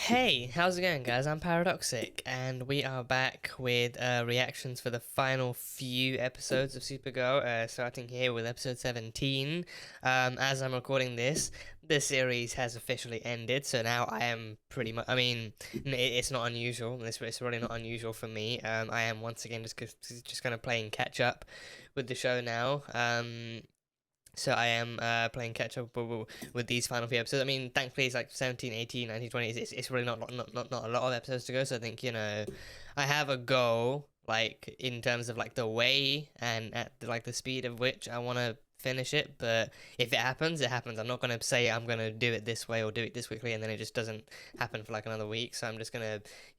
Hey, how's it going, guys? I'm Paradoxic, and we are back with reactions for the final few episodes of Supergirl, starting here with episode 17. As I'm recording this, the series has officially ended, so now I am pretty much. It's not unusual. It's really not unusual for me. I am once again just kind of playing catch up with the show now. So I am playing catch up with these final few episodes. I mean, thankfully it's like 17, 18, 19, 20. It's really not a lot of episodes to go. So I think, I have a goal, like, in terms of like the way and at like the speed of which I want to finish it. But if it happens, it happens. I'm not going to say I'm going to do it this way or do it this quickly and then it just doesn't happen for like another week. So I'm just going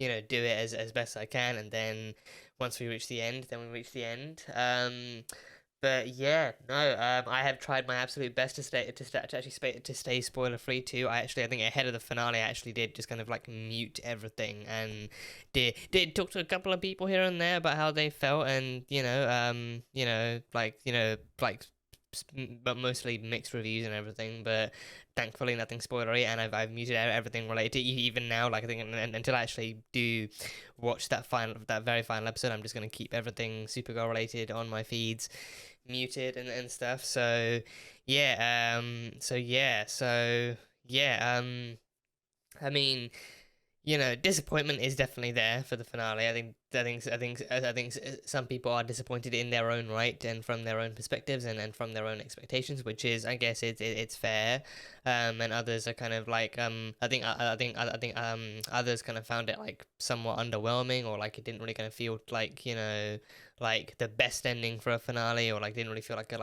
to, do it as best I can. And then once we reach the end, then we reach the end. But yeah, no. I have tried my absolute best to stay spoiler free too. I think ahead of the finale, I actually did just kind of like mute everything and did talk to a couple of people here and there about how they felt, and but mostly mixed reviews and everything. But thankfully, nothing spoilery, and I've muted everything related to even now. Like I think until I actually do watch that very final episode, I'm just gonna keep everything Supergirl related on my feeds muted and stuff. I mean, disappointment is definitely there for the finale. I think some people are disappointed in their own right and from their own perspectives and from their own expectations, which is, I guess, it's fair. And others are kind of like, I think others kind of found it like somewhat underwhelming, or like it didn't really kind of feel like, like the best ending for a finale, or like didn't really feel like a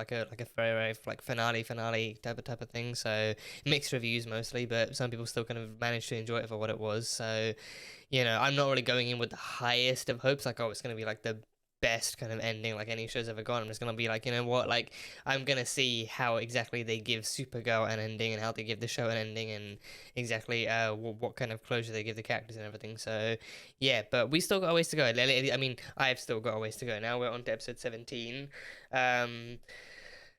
very like finale type of thing. So mixed reviews mostly, but some people still kind of managed to enjoy it for what it was. So, I'm not really going in with the highest of hopes, like, oh, it's gonna be like the best kind of ending like any show's ever gone. I'm just gonna be like, you know what, like, I'm gonna see how exactly they give Supergirl an ending and how they give the show an ending, and exactly what kind of closure they give the characters and everything. So yeah, but we still got a ways to go. I mean, I've still got a ways to go. Now we're on to episode 17. um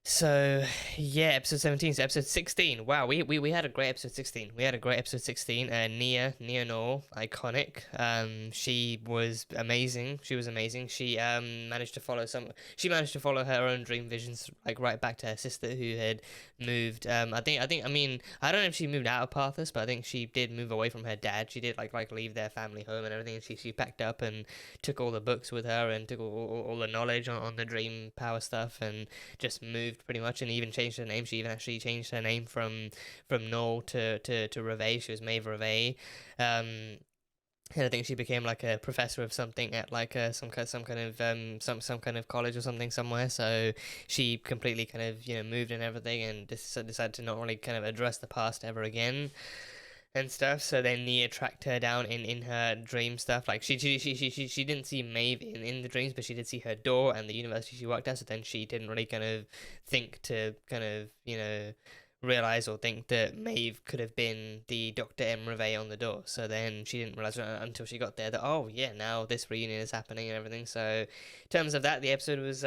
so yeah, episode 17. So episode 16. Wow, we had a great episode 16. We had a great episode 16. Nia Nor, iconic. She was amazing. She was amazing. She managed to follow her own dream visions, like right back to her sister who had moved. I don't know if she moved out of Parthas, but I think she did move away from her dad. She did like leave their family home and everything. And she packed up and took all the books with her and took all the knowledge on the dream power stuff, and just moved pretty much, and even changed her name. She even actually changed her name from Null to Reve. She was Maeve Reve. And I think she became like a professor of something at like some kind of college or something somewhere. So she completely kind of moved and everything, and decided to not really kind of address the past ever again and stuff. So then Nia tracked her down in her dream stuff. Like she didn't see Maeve in the dreams, but she did see her door and the university she worked at. So then she didn't really kind of think to kind of realize or think that Maeve could have been the Dr. M. Reveille on the door. So then she didn't realize until she got there that, oh yeah, now this reunion is happening and everything. So in terms of that, the episode was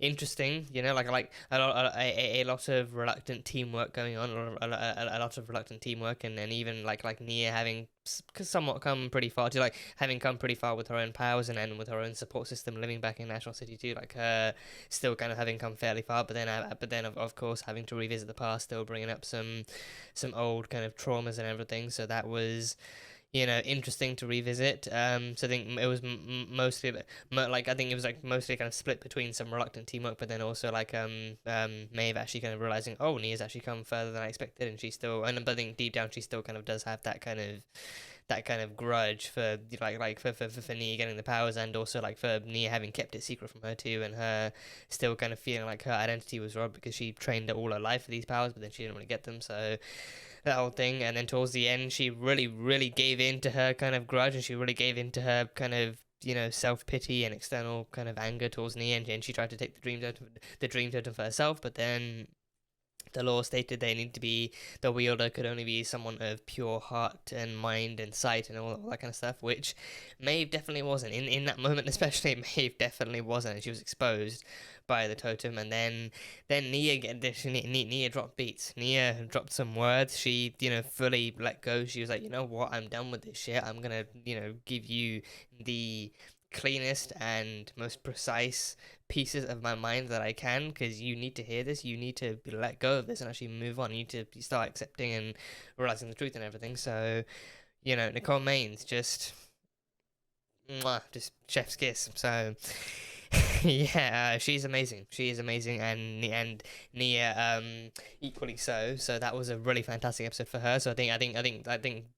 interesting. Like a lot of reluctant teamwork going on, a lot of reluctant teamwork, and even like Nia having somewhat come pretty far, to like having come pretty far with her own powers, and then with her own support system living back in National City too, like her still kind of having come fairly far, but then of course having to revisit the past, still bringing up some old kind of traumas and everything. So that was interesting to revisit. So I think it was mostly, like, I think it was like mostly kind of split between some reluctant teamwork, but then also like Maeve actually kind of realizing, oh, Nia's actually come further than I expected, and but I think deep down she still kind of does have that kind of grudge for for Nia getting the powers, and also like for Nia having kept it secret from her too, and her still kind of feeling like her identity was robbed because she trained all her life for these powers, but then she didn't really get them. So that whole thing, and then towards the end she really gave in to her kind of grudge, and she really gave in to her kind of self-pity and external kind of anger towards Nia, and she tried to take the dream totem for herself, but then the law stated the wielder could only be someone of pure heart and mind and sight and all that kind of stuff, which Maeve definitely wasn't. In that moment especially, Maeve definitely wasn't, and she was exposed by the totem. And then Nia dropped beats. Nia dropped some words. She, fully let go. She was like, you know what, I'm done with this shit. I'm gonna, give you the cleanest and most precise pieces of my mind that I can, because you need to hear this. You need to let go of this and actually move on. You need to start accepting and realizing the truth and everything. So, Nicole Maines just chef's kiss. So yeah, she's amazing. She is amazing, and Nia equally so. So that was a really fantastic episode for her. So I think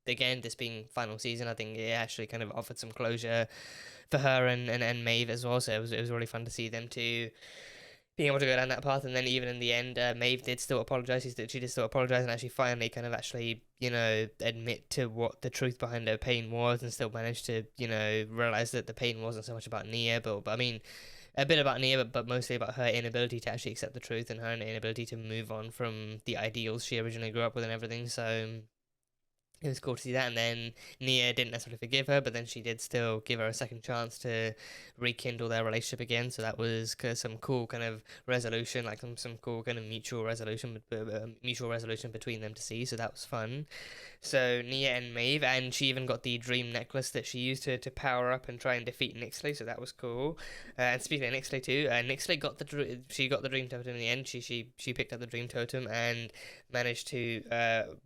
again, this being final season, I think it actually kind of offered some closure for her and Maeve as well. So it was really fun to see them two being able to go down that path. And then even in the end, Maeve did still apologize. She did still apologize, and actually finally kind of admit to what the truth behind her pain was, and still managed to realize that the pain wasn't so much about Nia, but I mean, a bit about Nia, but mostly about her inability to actually accept the truth and her inability to move on from the ideals she originally grew up with and everything. So it was cool to see that. And then Nia didn't necessarily forgive her, but then she did still give her a second chance to rekindle their relationship again. So that was some cool kind of resolution, like some cool kind of mutual resolution between them to see. So that was fun. So Nia and Maeve, and she even got the dream necklace that she used to power up and try and defeat Nixley. So that was cool. And speaking of Nixley too, Nixley got the dream totem in the end. She picked up the dream totem and managed to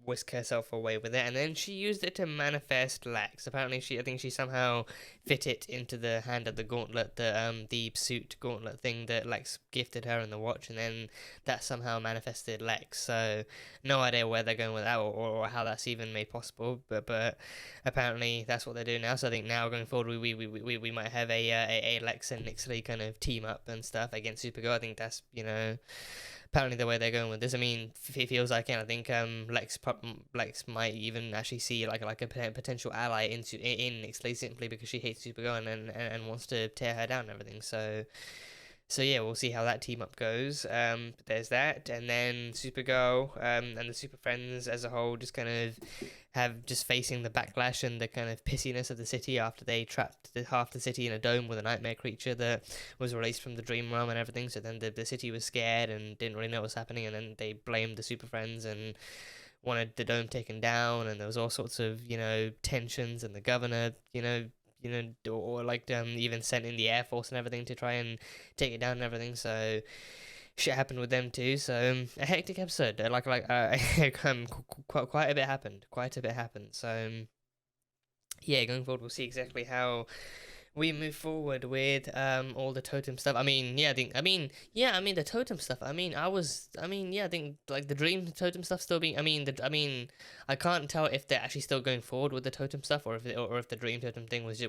whisk herself away with it, and then she used it to manifest Lex. Apparently, I think she somehow fit it into the hand of the gauntlet, the suit gauntlet thing that Lex gifted her in the watch, and then that somehow manifested Lex. So no idea where they're going with that, or how that's even made possible, but apparently that's what they're doing now. So I think now going forward, we might have a Lex and Nixley kind of team up and stuff against Supergirl. I think that's apparently the way they're going with this. I mean, it feels like it. I think Lex might even actually see like a potential ally in Nixley, simply because she hates Supergirl and wants to tear her down and everything. So yeah, we'll see how that team up goes. But there's that, and then Supergirl and the Super Friends as a whole just kind of facing the backlash and the kind of pissiness of the city after they trapped half the city in a dome with a nightmare creature that was released from the dream realm and everything. So then the city was scared and didn't really know what was happening, and then they blamed the Super Friends and wanted the dome taken down, and there was all sorts of tensions, and the governor or even sent in the Air Force and everything to try and take it down and everything. So shit happened with them too. So a hectic episode. Quite a bit happened. So yeah, going forward, we'll see exactly how we move forward with all the totem stuff. I mean, the totem stuff. I think like the dream totem stuff still being. I can't tell if they're actually still going forward with the totem stuff, or if the dream totem thing was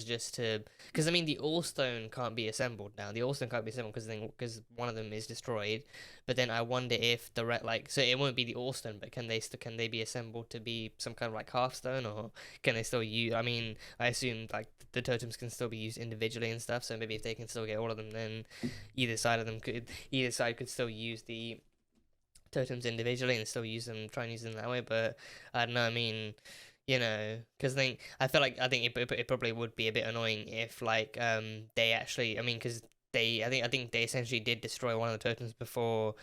just to, because the All-Stone can't be assembled now. The All-Stone can't be assembled because one of them is destroyed. But then I wonder if so it won't be the All-Stone, but can they be assembled to be some kind of like half-stone, or can they still use? I assume like the totems can still be used individually and stuff. So maybe if they can still get all of them, then either side could still use the totems individually and still try and use them that way. But I don't know. Because I think it probably would be a bit annoying if they actually, because I think they essentially did destroy one of the totems before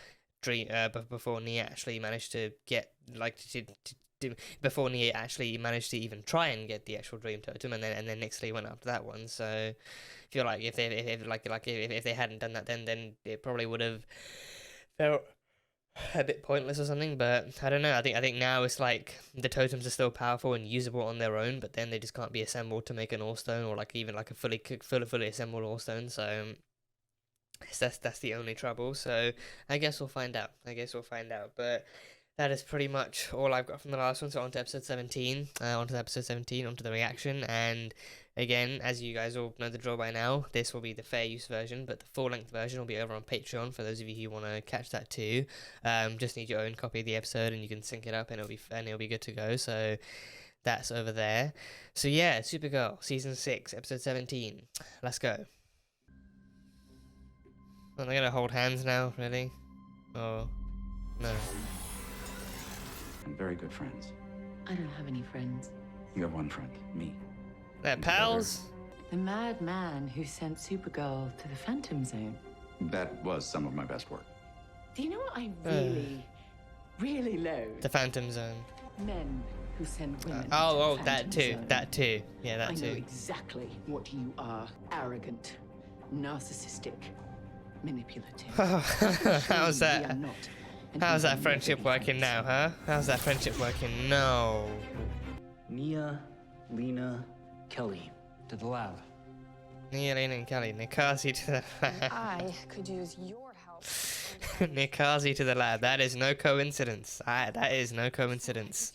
before Nia actually managed to get before Nia actually managed to even try and get the actual dream totem, and then Nixley went after that one. So I feel like if they hadn't done that, then it probably would have felt a bit pointless or something. But I don't know. I think now it's like the totems are still powerful and usable on their own, but then they just can't be assembled to make an All-Stone, or even a fully assembled All-Stone. So that's the only trouble. So I guess we'll find out. But that is pretty much all I've got from the last one. So on to episode 17. Onto the reaction. And again, as you guys all know the drill by now, this will be the fair use version, but the full-length version will be over on Patreon for those of you who want to catch that too. Just need your own copy of the episode, and you can sync it up, and it'll be good to go. So that's over there. So yeah, Supergirl, Season 6, Episode 17. Let's go. Am I going to hold hands now, really? Or No. And very good friends. I don't have any friends. You have one friend, me. They're pals? The madman who sent Supergirl to the Phantom Zone. That was some of my best work. Do you know what I really loathe? The Phantom Zone. Men who send women. Oh, to the that Phantom too. Zone. That too. Yeah, that I know too. exactly what you are. Arrogant, narcissistic, manipulative. How's We that? are not. And How's we that will friendship never be working friends. now, huh? How's that friendship working? No. Nia, Lena, Kelly, to the lab. Nia, Lena, and Kelly. Nikasi to the lab. I could use your help. Nikasi to the lab. That is no coincidence. That is no coincidence.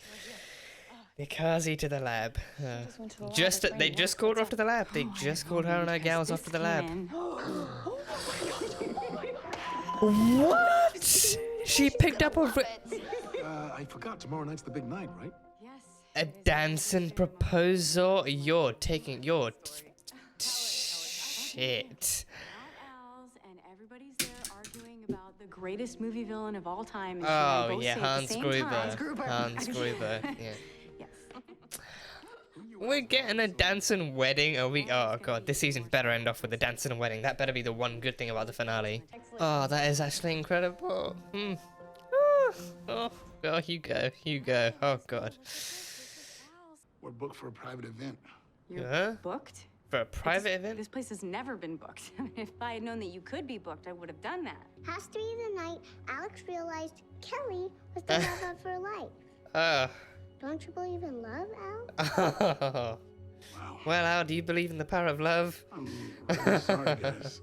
Nikasi to the lab. They just called her off to the lab. They just called her and her gals off to the lab. What? She picked up a I forgot. Tomorrow night's the big night, right? a Dansen proposal. You're taking your shit. And everybody's there arguing about the greatest movie villain of all time. And Oh both yeah, say at the Hans same Gruber. time. Hans Gruber. Yeah. Yes. We're getting a Dansen wedding. Oh god, this season better end off with a Dansen wedding. That better be the one good thing about the finale. Oh, that is actually incredible. Oh, you go. Oh god. We're booked for a private event. You're booked? For a private event? This place has never been booked. If I had known that you could be booked, I would have done that. Has to be the night Alex realized Kelly was the love of her life. Oh. Don't you believe in love, Al? Oh. Wow. Well, Al, do you believe in the power of love? I'm really sorry, guys.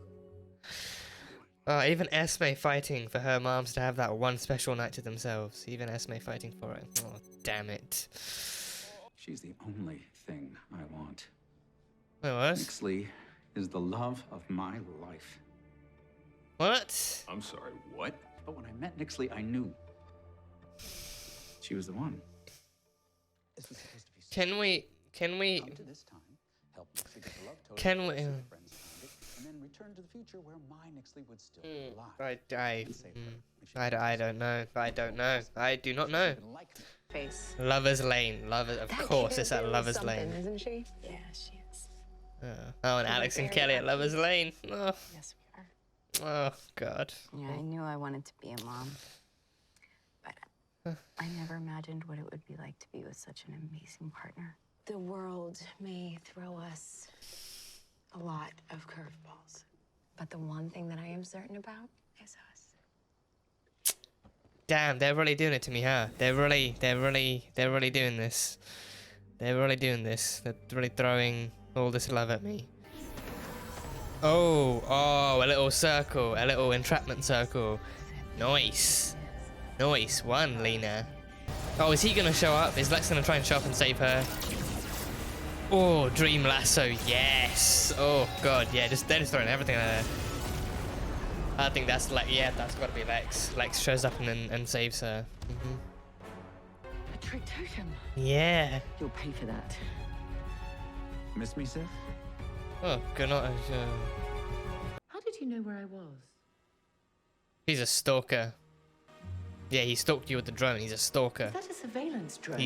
Oh, even Esme fighting for her moms to have that one special night to themselves. Even Esme fighting for it. Oh, damn it. She's the only thing I want. Wait, what? Nixley is the love of my life. What? I'm sorry, what? But when I met Nixley, I knew she was the one. This was supposed to be Can we come to this time, help Nixley get the love totem, Can we- see if friends found it, and then return to the future where my Nixley would still be alive. I don't know. I don't know. I do not know. Even like me. Face. Lovers Lane. Of course, it's at Lovers Lane. Isn't she? Yeah, she is. Oh, and Alex and Kelly at Lovers Lane. Oh, Yes, we are. oh God. Yeah, I knew I wanted to be a mom. But I never imagined what it would be like to be with such an amazing partner. The world may throw us a lot of curveballs, but the one thing that I am certain about is us. Damn, they're really doing it to me, huh? They're really doing this. They're really doing this. They're really throwing all this love at me. Oh, a little circle, a little entrapment circle. Nice. Nice one, Lena. Oh, is he gonna show up? Is Lex gonna try and show up and save her? Oh, Dream Lasso, yes. Oh god, yeah, they're just throwing everything at her. I think that's like, yeah, that's gotta be Lex. Lex shows up and saves her. A trick totem. Yeah. You'll pay for that. Miss me, Sif? Oh, good night. How did you know where I was? He's a stalker. Yeah, he stalked you with the drone. He's a stalker. Is that a surveillance drone?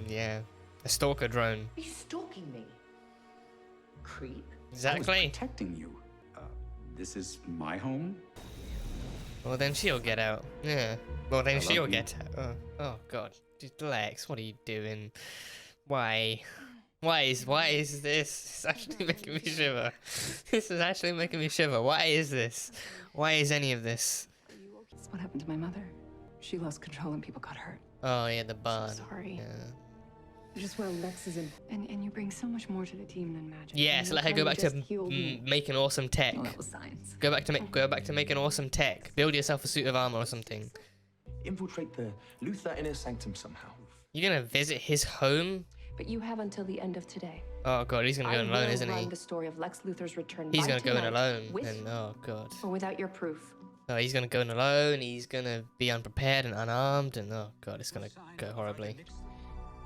Yeah, a stalker drone. Are you stalking me? Creep. I was Exactly. protecting you. This is my home? Well, then she'll get out. Yeah. Well, then I love she'll you. get out. Oh God. Just Lex, what are you doing? Why? Why is this? It's actually making me shiver. This is actually making me shiver. Why is this? Why is any of this? That's what happened to my mother. She lost control and people got hurt. Oh yeah, the barn. Sorry. Yeah. Just where Lex is in. And you bring so much more to the team than magic. Yes, And let her you go back to just healed me. making awesome tech. Oh, that was science. Go back to making awesome tech. Build yourself a suit of armor or something. Infiltrate the Luther inner sanctum somehow. You're gonna visit his home? But you have until the end of today. Oh God, he's gonna go in alone, isn't I will he? run the story of Lex Luthor's return. He's by gonna go in tonight, alone, with and oh God. or without your proof. Oh, he's gonna go in alone. He's gonna be unprepared and unarmed, and oh God, it's gonna go horribly.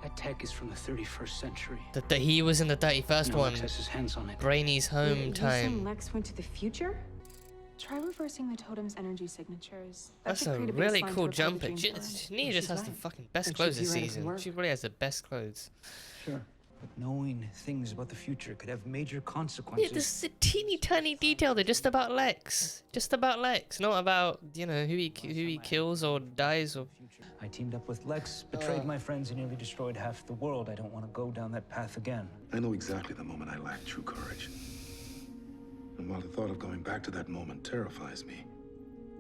That tech is from the 31st century. He was in the 31st No one. Lex has his hands on it. Brainy's home You're saying time. Lex went to the future? Try reversing the totem's energy signatures. That That's should a create really baseline to cool repel the jumper. dream killer. Nia just has the fucking best That clothes should this be ready for season. work. She really has the best clothes. Sure. But knowing things about the future could have major Yeah, consequences. this is a teeny tiny detail. They're just about Lex. Just about Lex, not about, you know, who he kills or dies or. I teamed up with Lex, betrayed my friends, and nearly destroyed half the world. I don't want to go down that path again. I know exactly the moment I lacked true courage. And while the thought of going back to that moment terrifies me,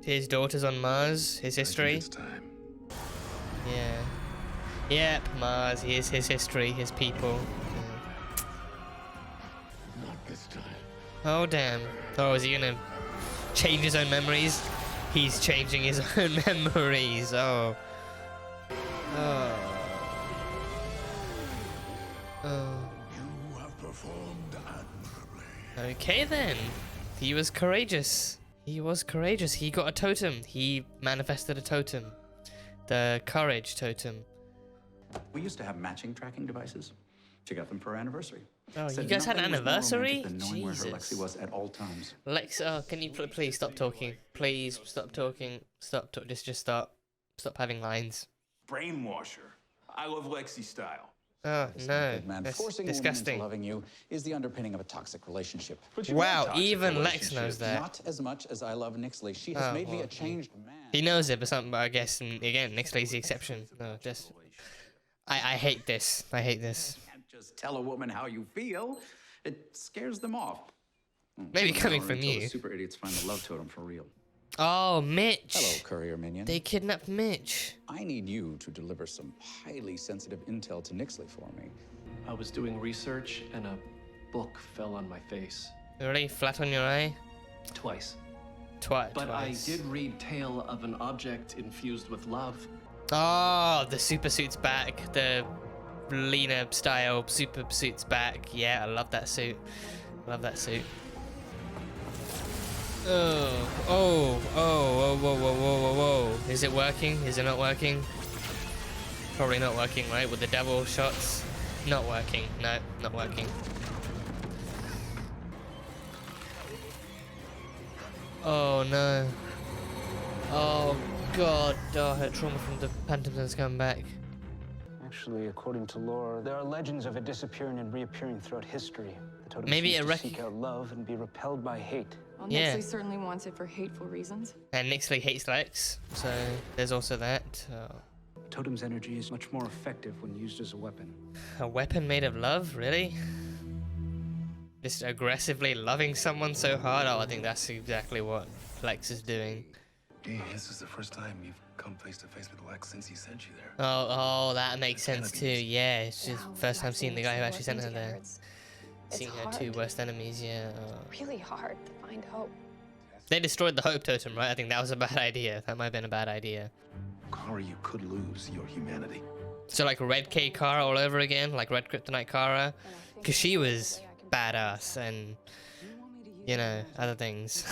His daughter's on Mars. His I history. think it's time. Yeah. Yep, Mars. Here's his history. His people. Not this time. Oh damn. Oh, is he gonna change his own memories? He's changing his own memories. Oh. Oh. Oh. You have performed admirably. Okay then. He was courageous. He was courageous. He got a totem. He manifested a totem. The courage totem. We used to have matching tracking devices. She got them for her anniversary. Oh, Said you guys had an nothing was more anniversary? romantic than knowing where her Jesus. Lexi was at all times. Lex, oh, can you please stop talking? Please stop talking. Just stop. Stop having lines. Brainwasher. I love Lexi style. Oh no, Good man. that's Forcing a woman disgusting. into loving you is the underpinning of a toxic relationship. Wow, even Lex knows that. Not as much as I love Nixley. She has Oh, made me well, a changed man. He knows it, but I guess, and again, Nixley's the exception. No, just. I hate this. I hate this. You can't just tell a woman how you feel. It scares them off. Maybe coming Or from until you. the super idiots find the love totem for real. Oh, Mitch. Hello, courier minion. They kidnapped Mitch. I need you to deliver some highly sensitive intel to Nixley for me. I was doing research and a book fell on my face. Really? Flat on your eye? Twice. Twice. But I did read Tale of an Object Infused with Love. Oh, the super suit's back. The Lena style super suit's back. Yeah, I love that suit. Love that suit. Oh, oh, oh, whoa, whoa, whoa, whoa, whoa, whoa. Is it working? Is it not working? Probably not working, right? With the devil shots? Not working. No, not working. Oh no. Oh god. Oh, her trauma from the Phantom's come back. Actually, according to lore, there are legends of it disappearing and reappearing throughout history. The totem Maybe seems it to seek out love and be repelled by hate. Well, Yeah. Nixley certainly wants it for hateful reasons. And Nixley hates Lex, so there's also that. The totem's energy is much more effective when used as a weapon. A weapon made of love? Really? Just aggressively loving someone so hard? Oh, I think that's exactly what Lex is doing. Hey, this is the first time you've come face to face with Lex since he sent you there. Oh, that makes sense too. Yeah, it's just first time seeing the guy who actually sent her there. Seeing her two worst enemies, yeah. Oh. Really hard to find hope. They destroyed the Hope Totem, right? I think that was a bad idea. That might have been a bad idea. Kara, you could lose your humanity. So like Red K Kara all over again, like Red Kryptonite Kara, because she was badass and you know other things.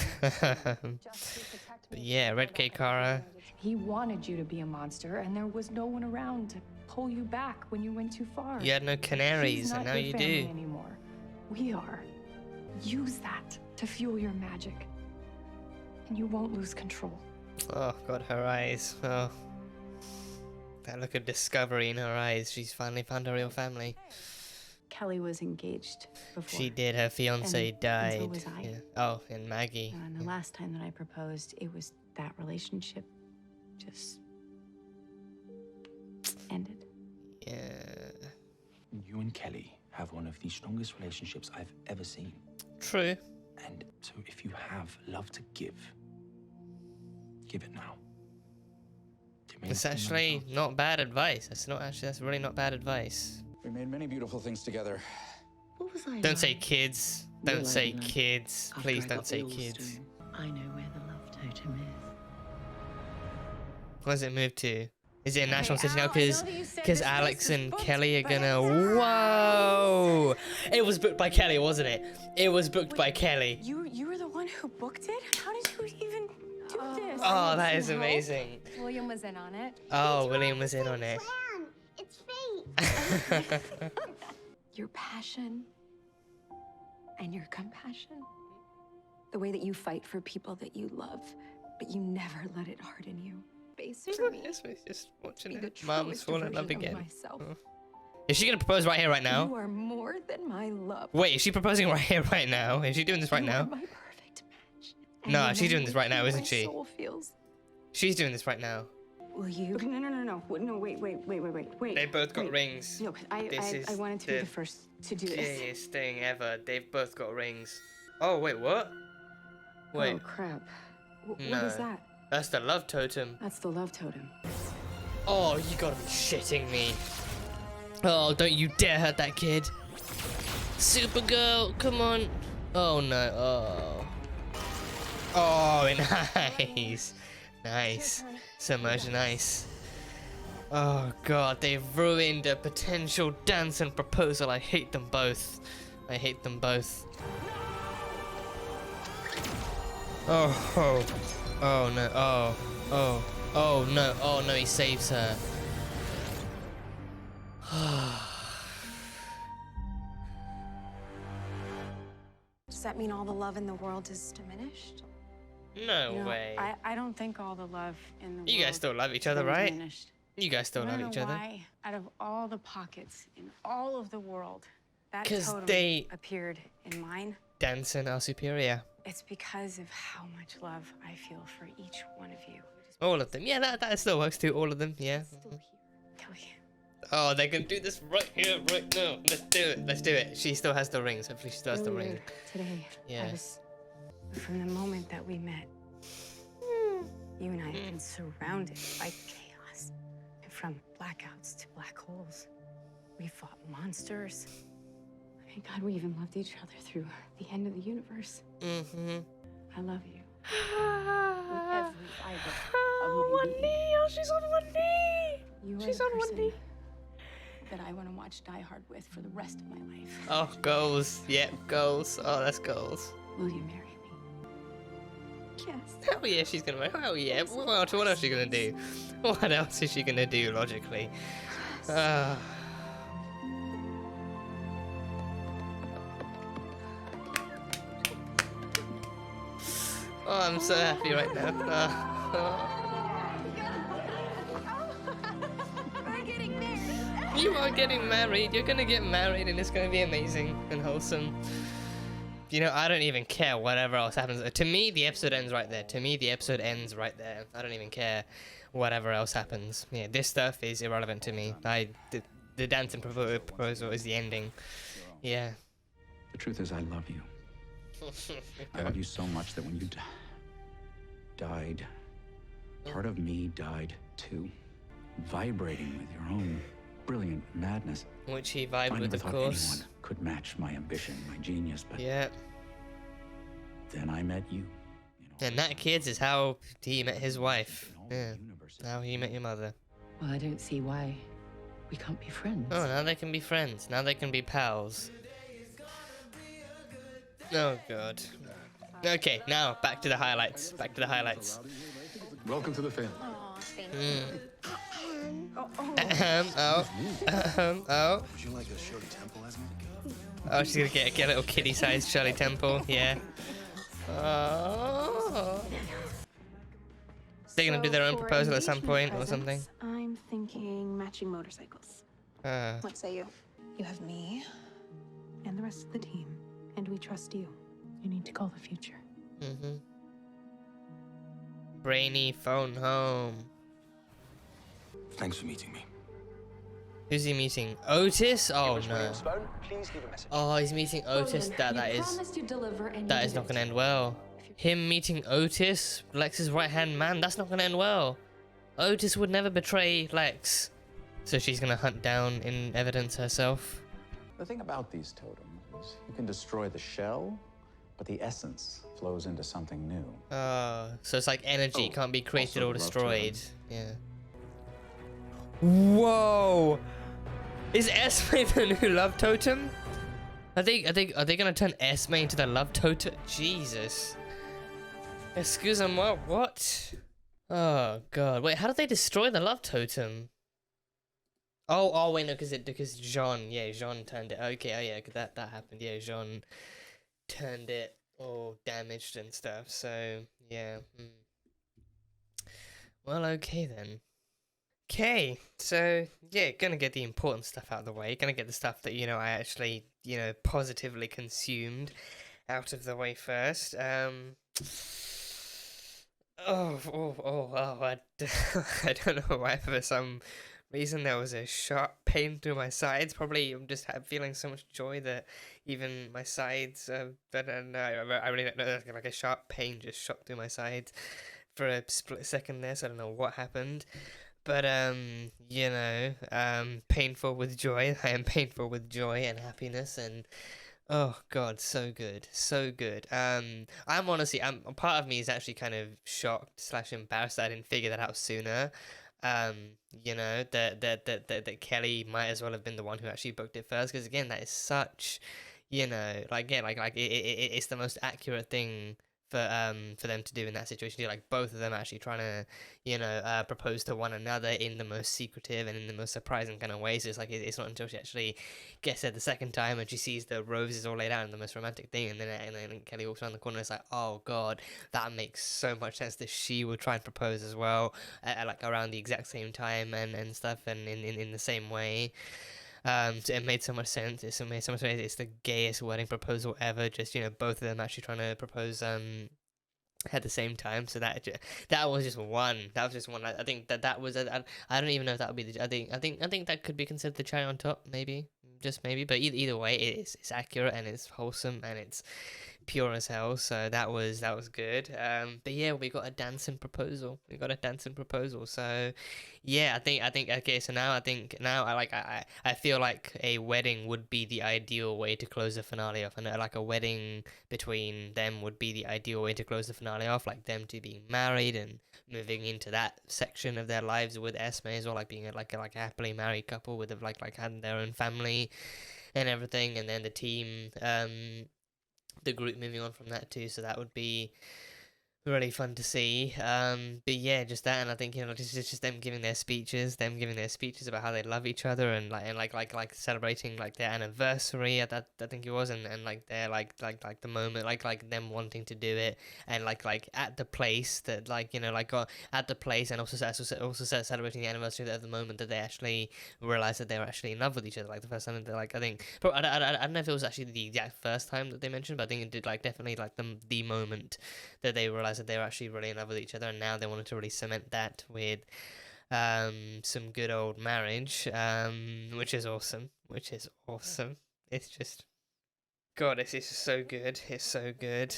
But yeah, Red K Kara. He wanted you to be a monster, and there was no one around to pull you back when you went too far. You had no He's canaries, not and now your you family do. anymore. We are. Use that to fuel your magic, and you won't lose control. Oh god, her eyes. Oh, that look of discovery in her eyes. She's finally found her real family. Kelly was engaged before. She did. Her fiance And died. so was I. Yeah. Oh, and Maggie. And the last time that I proposed, it was that relationship just ended. Yeah. You and Kelly have one of the strongest relationships I've ever seen. True. And so if you have love to give it now. It's actually not bad advice. That's really not bad advice. We made many beautiful things together. What was I Don't say like? kids. Don't Realizing say that kids. after Please I don't got say the All kids. Stone, I know where the love totem is. What does it move to? Is it a national city now? Al, I know that you said Because this Alex place and was Kelly are booked, but gonna. Whoa! It was booked by Kelly, wasn't it? It was booked by Kelly. You were the one who booked it? How did you even do this? Oh, that is amazing. William was in on it. Oh, William was in on it. Plan. It's fate. Your passion and your compassion. The way that you fight for people that you love, but you never let it harden you. Just watching The it. Mom's truest falling in love version of again. myself. Oh. Is she gonna propose right here, right now? You are more than my love. Wait, is she proposing right here, right now? Is she doing this right You now? are my perfect match. No, And she's doing the this right now, way isn't my she? soul feels. She's doing this right now. Will you? Okay, no. Wait. They both got Wait. rings. No, I wanted to be the first to do this. Gayest thing ever. They've both got rings. Oh, wait, what? Wait. Oh, crap. No. What is that? That's the love totem. That's the love totem. Oh, you gotta be shitting me. Oh, don't you dare hurt that kid. Supergirl, come on. Oh, no. Oh. Oh, nice. Nice. So much nice. Oh, God. They've ruined a potential Dansen proposal. I hate them both. I hate them both. Oh, oh no, oh no, oh no, he saves her. Does that mean all the love in the world is diminished? No You know, way. I don't think all the love in the You world guys still love each is other, right? diminished. You guys still You love wanna each know other. why? Out of all the pockets in all of the world, that 'Cause totem they- appeared in mine. Dansen are superior. It's because of how much love I feel for each one of you. All of them. Yeah, that still works too. All of them. Yeah. Kelly. Oh, they can do this right here, right now. Let's do it. Let's do it. She still has the rings. Hopefully, she still has the ring. Today, Yeah. from the moment that we met, you and I have been surrounded by chaos. And from blackouts to black holes, we fought monsters. I mean, God, we even loved each other through the end of the universe. Mm-hmm. I love you. With every fiber of my being. Oh, she's on one knee. You are She's the on one person knee. that I want to watch Die Hard with for the rest of my life. Oh, goals. Yep, goals. Oh, that's goals. Will you marry me? Yes. Hell yeah, she's gonna marry. Hell yeah. What else is she gonna do? What else is she gonna do logically? Oh, I'm so happy right now. You are getting married. You're gonna get married, and it's gonna be amazing and wholesome. You know, I don't even care whatever else happens. To me, the episode ends right there. To me, the episode ends right there. I don't even care whatever else happens. Yeah, this stuff is irrelevant to me. The Dansen proposal is the ending. Yeah. The truth is, I love you. I love you so much that when you died, part of me died too. Vibrating with your own brilliant madness. Which he vibed I with, never of thought course. anyone could match my ambition, my genius, but Yeah. then I met you. And that, kids, is how he met his wife. Yeah. How he met your mother. Well, I don't see why we can't be friends. Oh, now they can be friends. Now they can be pals. Oh, God. Okay, now back to the highlights. Back to the highlights. Welcome to the family. Oh. Would you like a Shirley Temple as me? Oh, she's gonna get a little kitty-sized Shirley Temple. Yeah. Oh. They're gonna do their own For proposal at some engagement point or something. presents, I'm thinking matching motorcycles. What say you? You have me. And the rest of the team. And we trust you. You need to call the future. Mm-hmm. Brainy phone home. Thanks for meeting me. Who's he meeting? Otis? Oh no. Please leave a message. Oh, he's meeting Otis. That is not gonna end well. Him meeting Otis, Lex's right-hand man. That's not gonna end well. Otis would never betray Lex, so she's gonna hunt down in evidence herself. The thing about these totems is you can destroy the shell, but the essence flows into something new. So it's like energy can't be created also or love destroyed. Yeah. Whoa! Is Esme the new love totem? Are they gonna turn Esme into the love totem? Jesus. Excuse-moi, what? Oh god. Wait, how did they destroy the love totem? Oh wait, no, because Jean turned it. Okay, oh yeah, that happened. Yeah, Jean turned it. all damaged and stuff. So yeah. Well, okay then. Okay, so yeah, gonna get the important stuff out of the way. Gonna get the stuff that I actually positively consumed out of the way first. I, I don't know why for some reason there was a sharp pain through my sides. Probably I'm just feeling so much joy that even my sides. But I really don't know. Like a sharp pain just shot through my sides for a split second there. So I don't know what happened. But painful with joy. I am painful with joy and happiness, and oh god, so good, so good. I'm honestly, part of me is actually kind of shocked slash embarrassed that I didn't figure that out sooner. That Kelly might as well have been the one who actually booked it first, because again, that is such, it's the most accurate thing for them to do in that situation. Like both of them actually trying to propose to one another in the most secretive and in the most surprising kind of way. So it's like it's not until she actually gets there the second time and she sees the roses all laid out and the most romantic thing, and then Kelly walks around the corner and it's like, oh god, that makes so much sense that she would try and propose as well, like around the exact same time and stuff, and in the same way. It made so much sense. It made so much sense. It's the gayest wedding proposal ever. Just both of them actually trying to propose at the same time. So that was just one. That was just one. I think that was. I don't even know if that would be the. I think that could be considered the cherry on top. Maybe, just maybe. But either way, it's accurate and it's wholesome and it's pure as hell. So that was good. But yeah, we got a Dansen proposal. So yeah, I think okay. So now I feel like a wedding would be the ideal way to close the finale off. And like a wedding between them would be the ideal way to close the finale off. Like them two being married and moving into that section of their lives with Esme as well, like being like a happily married couple with like having their own family and everything, and then the team the group moving on from that too. So that would be really fun to see. But yeah, just that, and I think just them giving their speeches, about how they love each other, and like celebrating like their anniversary. I think it was, and like their like the moment, like them wanting to do it, and like at the place that at the place, and also celebrating the anniversary of the moment that they actually realized that they were actually in love with each other. Like the first time that I think, but I don't know if it was actually the exact first time that they mentioned, but I think it did definitely the moment that they realized that they were actually really in love with each other, and now they wanted to really cement that with some good old marriage, which is awesome. It's just god, it's just so good. It's so good.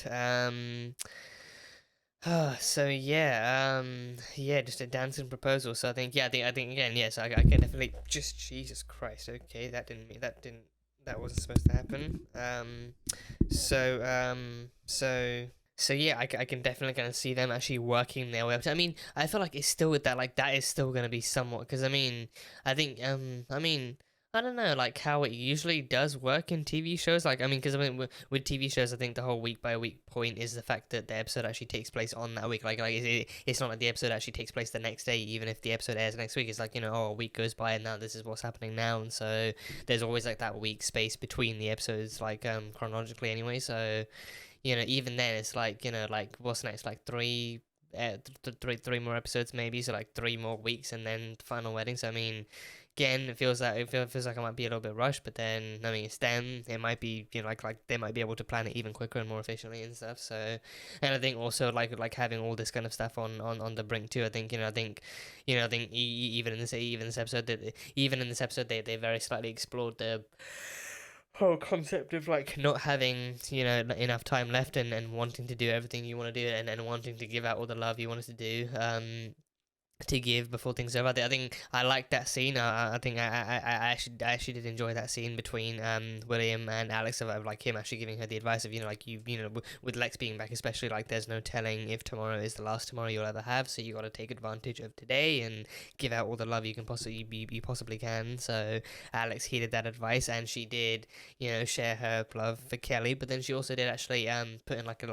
So yeah, just a dancing proposal. So I think again, yes, I can definitely just Jesus Christ. Okay, that wasn't supposed to happen. So yeah, I can definitely kind of see them actually working their way up. I mean, I feel like it's still with that, like that is still gonna be somewhat, because I don't know, like how it usually does work in TV shows. Like because with TV shows, I think the whole week by week point is the fact that the episode actually takes place on that week. It's not like the episode actually takes place the next day, even if the episode airs next week. It's like a week goes by and now this is what's happening now, and so there's always like that week space between the episodes, like chronologically anyway. So even then, it's like what's next? Like three more episodes maybe, so like 3 more weeks and then the final wedding. So again, it feels like I might be a little bit rushed, but then it's them. It might be like they might be able to plan it even quicker and more efficiently and stuff. So, and I think also like having all this kind of stuff on the brink too. I think even in this episode they very slightly explored the whole concept of like not having enough time left and wanting to do everything you want to do, and wanting to give out all the love you wanted to do to give before things are over. I think I liked that scene. I think I actually did enjoy that scene between William and Alex, of like him actually giving her the advice of with Lex being back, especially, like there's no telling if tomorrow is the last tomorrow you'll ever have, so you got to take advantage of today and give out all the love you can possibly can. So Alex heeded that advice, and she did share her love for Kelly, but then she also did actually put in like a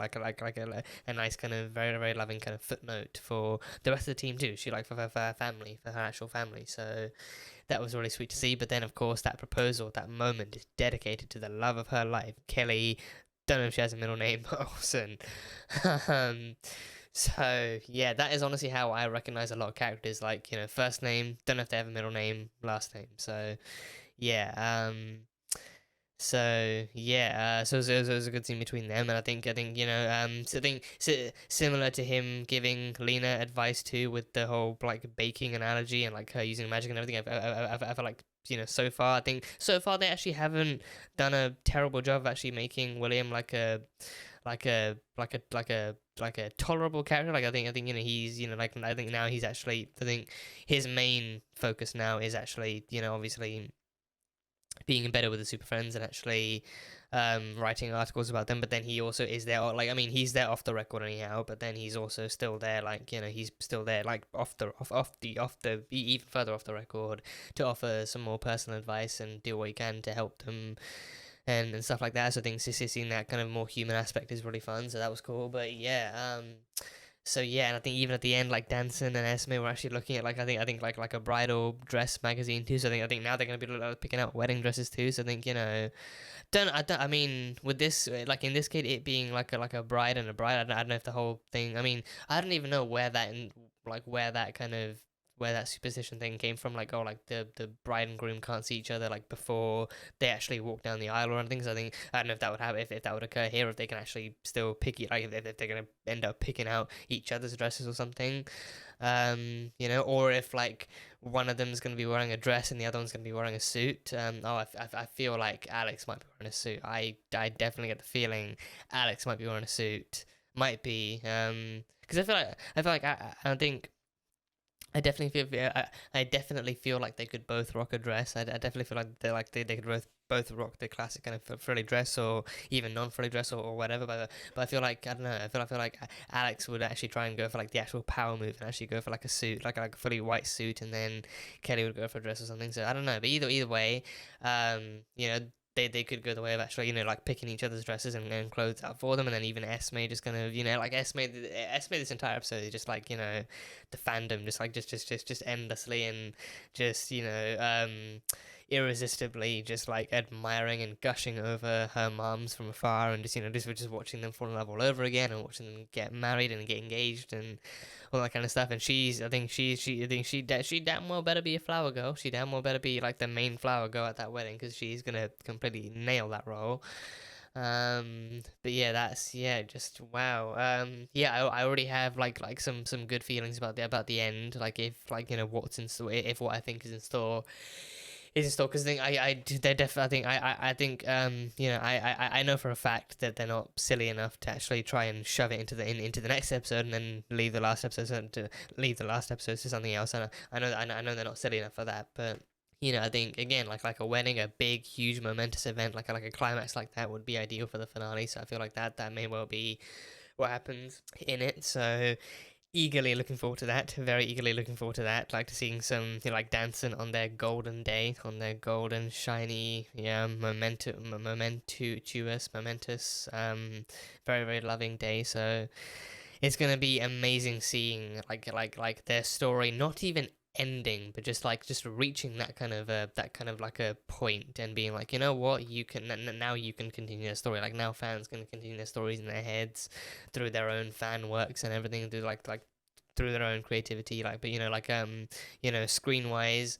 nice kind of very, very loving kind of footnote for the rest of the team too. She for her family, for her actual family. So that was really sweet to see. But then, of course, that proposal, that moment is dedicated to the love of her life, Kelly don't know if she has a middle name, but Olsen. um, so yeah, that is honestly how I recognize a lot of characters. Like, you know, first name, don't know if they have a middle name, last name. So yeah, so it was a good scene between them, and I think you know, so I think similar to him giving Lena advice too with the whole like baking analogy and like her using magic and everything. I feel like, you know, so far they actually haven't done a terrible job of actually making William like a tolerable character. Like I think you know, he's, you know, like I think now he's actually, I think his main focus now is actually, you know, obviously being better with the Super Friends and actually writing articles about them. But then he also is there, like, I mean, he's there off the record anyhow, but then he's also still there, like, you know, he's still there like off the even further off the record to offer some more personal advice and do what he can to help them and stuff like that. So I think seeing that kind of more human aspect is really fun, so that was cool. But yeah, so yeah, and I think even at the end, like Dansen and Esme were actually looking at like I think like a bridal dress magazine too. So I think now they're gonna be picking out wedding dresses too. So I think, you know, I mean, with this, like in this case, it being like a bride and a bride, I don't know if the whole thing. I mean, I don't even know where that superstition thing came from. Like, oh, like the bride and groom can't see each other like before they actually walk down the aisle or anything. So I think, I don't know if that would happen, if that would occur here, if they can actually still pick it, like if they're gonna end up picking out each other's dresses or something, you know, or if like one of them is gonna be wearing a dress and the other one's gonna be wearing a suit. I feel like Alex might be wearing a suit. I definitely get the feeling Alex might be wearing a suit. Might be, because I feel like I think. I definitely feel like they could both rock a dress. I definitely feel like they could both rock the classic kind of frilly dress or even non-frilly dress or whatever. But I feel like, I don't know. I feel like Alex would actually try and go for like the actual power move and actually go for like a suit, like a fully white suit, and then Kelly would go for a dress or something. So I don't know. But either way, you know, they could go the way of actually, you know, like picking each other's dresses and clothes out for them, and then even Esme just kind of, you know, like Esme this entire episode is just like, you know, the fandom just endlessly and just, you know, irresistibly just like admiring and gushing over her moms from afar, and just, you know, just watching them fall in love all over again and watching them get married and get engaged and all that kind of stuff. And I think she damn well better be a flower girl. She damn well better be like the main flower girl at that wedding, because she's gonna completely nail that role. But yeah, that's, yeah, just wow. Yeah, I already have like some good feelings about the end. Like if, like, you know, what's in store, if what I think is in store because I think you know, I know for a fact that they're not silly enough to actually try and shove it into the next episode and then leave the last episode to something else. And I know they're not silly enough for that, but you know, I think again, like a wedding, a big, huge, momentous event, like a climax like that would be ideal for the finale. So I feel like that may well be what happens in it. So eagerly looking forward to that. Very eagerly looking forward to that. Like to seeing some, you know, like Dansen on their golden day, on their golden, shiny, yeah, momentous, very, very loving day. So it's gonna be amazing seeing like their story not even ending, but just reaching that kind of like a point and being like, you know what, you can now you can continue their story. Like now fans can continue their stories in their heads through their own fan works and everything, through like through their own creativity. Like, but you know, like you know, screen wise,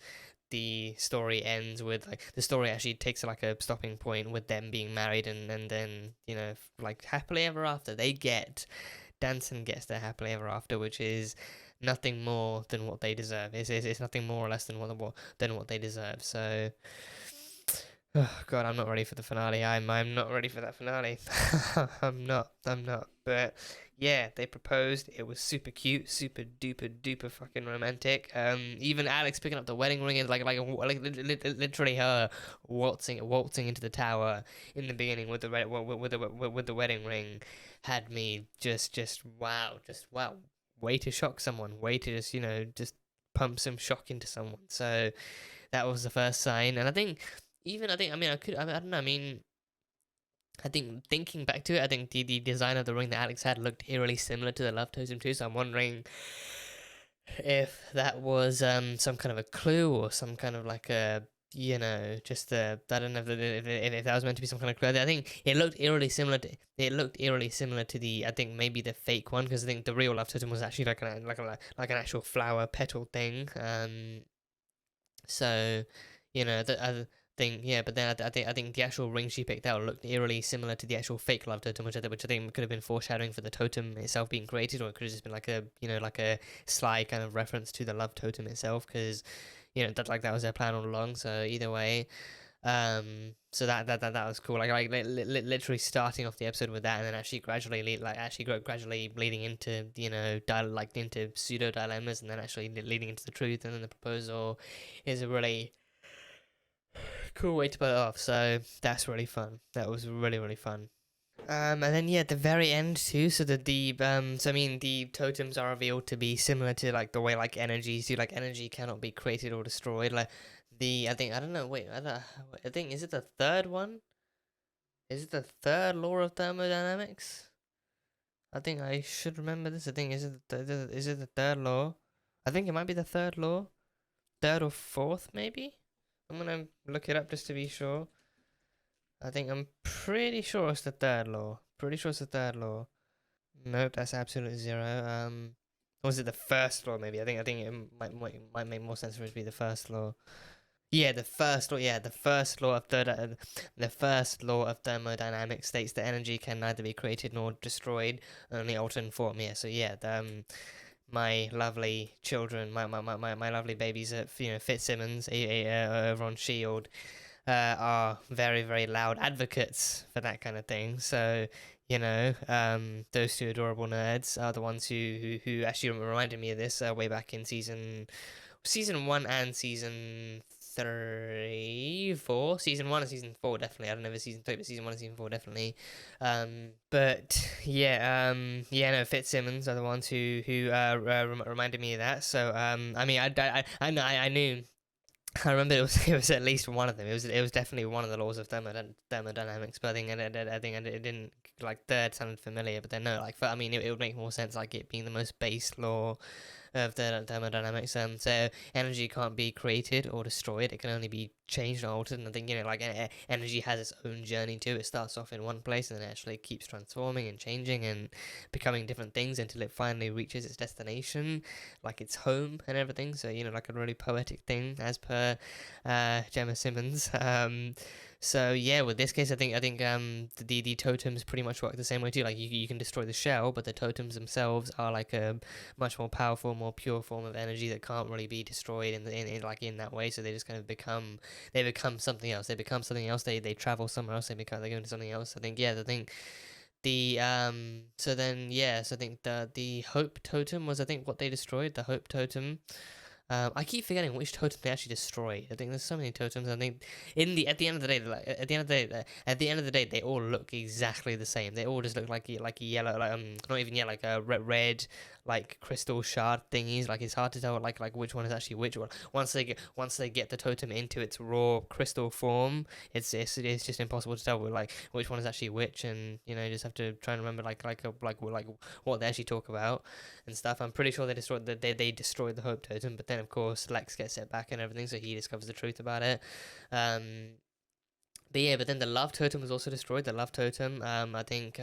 the story ends with like the story actually takes like a stopping point with them being married, and then, you know, like happily ever after. Dansen gets their happily ever after, which is nothing more than what they deserve. It's nothing more or less than what they deserve. So, oh God, I'm not ready for the finale. I'm not ready for that finale. I'm not. But yeah, they proposed. It was super cute, super duper fucking romantic. Even Alex picking up the wedding ring is like literally her waltzing into the tower in the beginning with the wedding ring had me just wow. Way to shock someone. Way to just, you know, just pump some shock into someone. So that was the first sign. And I think thinking back to it, I think the design of the ring that Alex had looked eerily similar to the Love Totem too. So I'm wondering if that was some kind of a clue or some kind of like a you know, just the I don't know if that was meant to be some kind of clothing. I think it looked eerily similar to the, I think maybe the fake one, because I think the real love totem was actually like an actual flower petal thing. So, you know, the other thing, yeah. But then I think the actual ring she picked out looked eerily similar to the actual fake love totem, which I think could have been foreshadowing for the totem itself being created, or it could have just been like a, you know, like a sly kind of reference to the love totem itself, because, you know, that was their plan all along. So either way, so that was cool. Literally starting off the episode with that, and then actually gradually bleeding into, you know, into pseudo dilemmas, and then actually leading into the truth, and then the proposal is a really cool way to put it off. So that's really fun. That was really fun. And then yeah, at the very end too. So the totems are revealed to be similar to like the way like energies do. Like energy cannot be created or destroyed. Like I think is it the third one? Is it the third law of thermodynamics? I think I should remember this. I think is it the third law? I think it might be the third law, third or fourth maybe. I'm gonna look it up just to be sure. I'm pretty sure it's the third law. Nope, that's absolute zero. Or was it the first law? Maybe I think it might make more sense for it to be the first law. Yeah, the first law. Yeah, the first law of thermodynamics states that energy can neither be created nor destroyed, only altered in form. Yeah, so yeah, my lovely children, my lovely babies at, you know, Fitzsimmons over on Shield, are very loud advocates for that kind of thing. So, you know, those two adorable nerds are the ones who actually reminded me of this way back in season 1 and season 3, 4. Season 1 and season 4 definitely. I don't know if it's season 3, but season 1 and season 4 definitely. But yeah, no, Fitzsimmons are the ones who reminded me of that. So I mean, I knew. I remember it was at least one of them. It was definitely one of the laws of thermodynamics. But I think it didn't, like, third sounded familiar. But then no, like, I mean, it would make more sense, like, it being the most base law of the thermodynamics. So energy can't be created or destroyed. It can only be changed or altered. And I think, you know, like, energy has its own journey too. It starts off in one place and then it actually keeps transforming and changing and becoming different things until it finally reaches its destination, like its home and everything. So, you know, like a really poetic thing, as per Gemma Simmons. So yeah, with this case, I think the totems pretty much work the same way too. Like you can destroy the shell, but the totems themselves are like a much more powerful, more pure form of energy that can't really be destroyed in that way. So they just kind of become something else. They become something else. They travel somewhere else. They go into something else. I think the hope totem was, I think, what they destroyed. The hope totem. I keep forgetting which totem they actually destroyed. I think there's so many totems. I think at the end of the day, they all look exactly the same. They all just look like yellow, not even yellow, like a red, like crystal shard thingies. Like it's hard to tell like which one is actually which one. Once they get the totem into its raw crystal form, it's just impossible to tell like which one is actually which. And you know, you just have to try and remember like what they actually talk about and stuff. I'm pretty sure they destroyed the hope totem, but then of course Lex gets it back and everything, so he discovers the truth about it. But then the love totem was also destroyed. The love totem, I think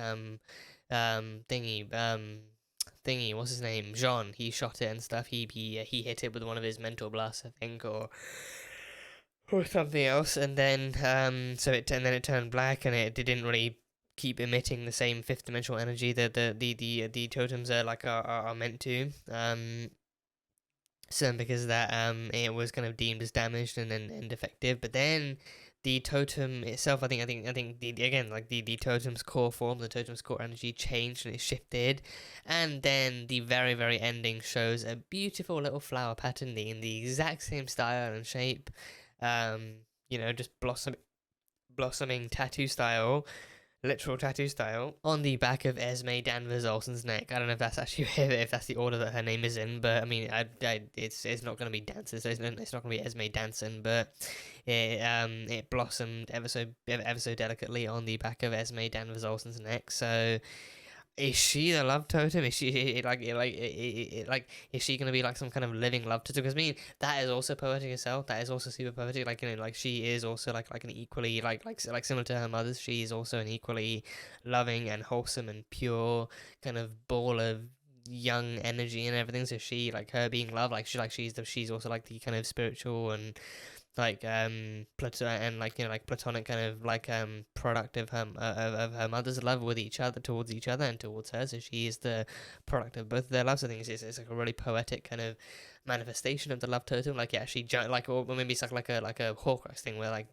thingy, what's his name, Jean, he shot it and stuff. He hit it with one of his mental blasts, I think, or something else, and then it turned black, and it didn't really keep emitting the same fifth dimensional energy that the totems are meant to. So because of that, it was kind of deemed as damaged and defective. But then the totem itself, I think the totem's core form, the totem's core energy changed and it shifted, and then the very, very ending shows a beautiful little flower pattern in the exact same style and shape, just blossoming tattoo style. Literal tattoo style on the back of Esme Danvers Olsen's neck. I don't know if that's actually if that's the order that her name is in, but I mean, it's not going to be Dansen, so it's not going to be Esme Dansen, but it blossomed ever so delicately on the back of Esme Danvers Olsen's neck. So is she the love totem? Is she is she gonna be like some kind of living love totem? Because I mean, that is also poetic itself. That is also super poetic. Like, you know, like she is also like an equally like similar to her mothers. She is also an equally loving and wholesome and pure kind of ball of young energy and everything. So she, like, her being love, like she's also like the kind of spiritual and like and like, you know, like platonic kind of like product of of her mother's love with each other, towards each other and towards her. So she is the product of both of their loves. I think it's like a really poetic kind of manifestation of the love totem. Like, yeah, she like, or maybe it's like a Horcrux thing where like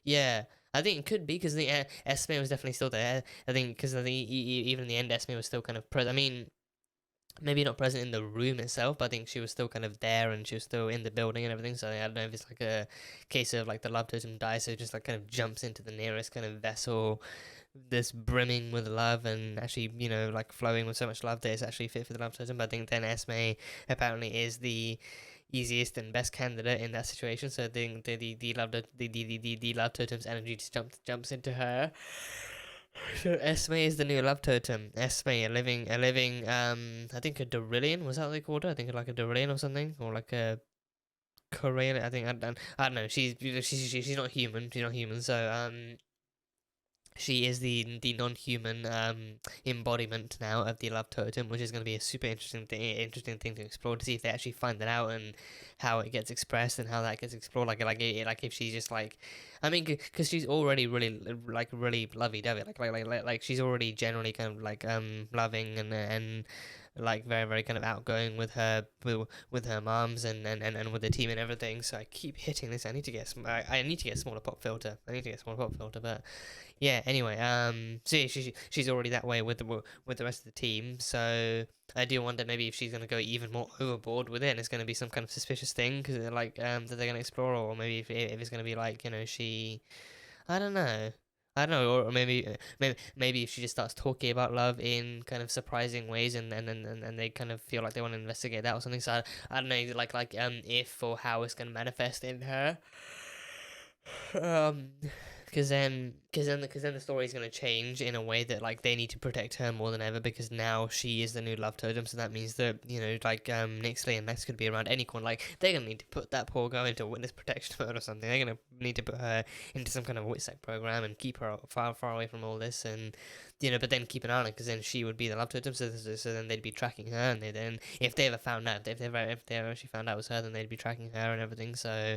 yeah, I think it could be because the Esme was definitely still there. I think because I think even in the end, Esme was still kind of present. I mean, maybe not present in the room itself, but I think she was still kind of there and she was still in the building and everything. So I don't know if it's like a case of like the love totem dies, so it just like kind of jumps into the nearest kind of vessel that's brimming with love and actually, you know, like flowing with so much love that it's actually fit for the love totem. But I think then Esme apparently is the easiest and best candidate in that situation. So I think the love totem's energy just jumps into her. So Esme is the new love totem. Esme, a living, I think a Dorillion, was that what they called her? I think like a Dorillion or something, or like a Corellian. I think I don't know. She's not human. She's not human. So she is the non-human embodiment now of the love totem, which is going to be a super interesting thing to explore, to see if they actually find that out and how it gets expressed and how that gets explored. Like if she's just like, I mean, because she's already really lovey-dovey, like she's already generally kind of like loving and like very very kind of outgoing with her moms and with the team and everything. So I keep hitting this. I need to get I need to get a smaller pop filter. But yeah, anyway, so yeah, she's already that way with the rest of the team. So I do wonder maybe if she's gonna go even more overboard with it, and it's gonna be some kind of suspicious thing because like that they're gonna explore, or maybe if it's gonna be like, you know, I don't know. Or maybe if she just starts talking about love in kind of surprising ways, and they kind of feel like they want to investigate that or something. So I don't know, like if or how it's gonna manifest in her. Because then the story is going to change in a way that like they need to protect her more than ever, because now she is the new love totem. So that means that, you know, like Nixley and Lex could be around any corner. Like they're going to need to put that poor girl into witness protection mode or something. They're going to need to put her into some kind of WITSEC program and keep her far away from all this, and you know, but then keep an eye on it, because then she would be the love totem. So then they'd be tracking her, and then if they ever found out, if they ever actually found out it was her, then they'd be tracking her and everything. So,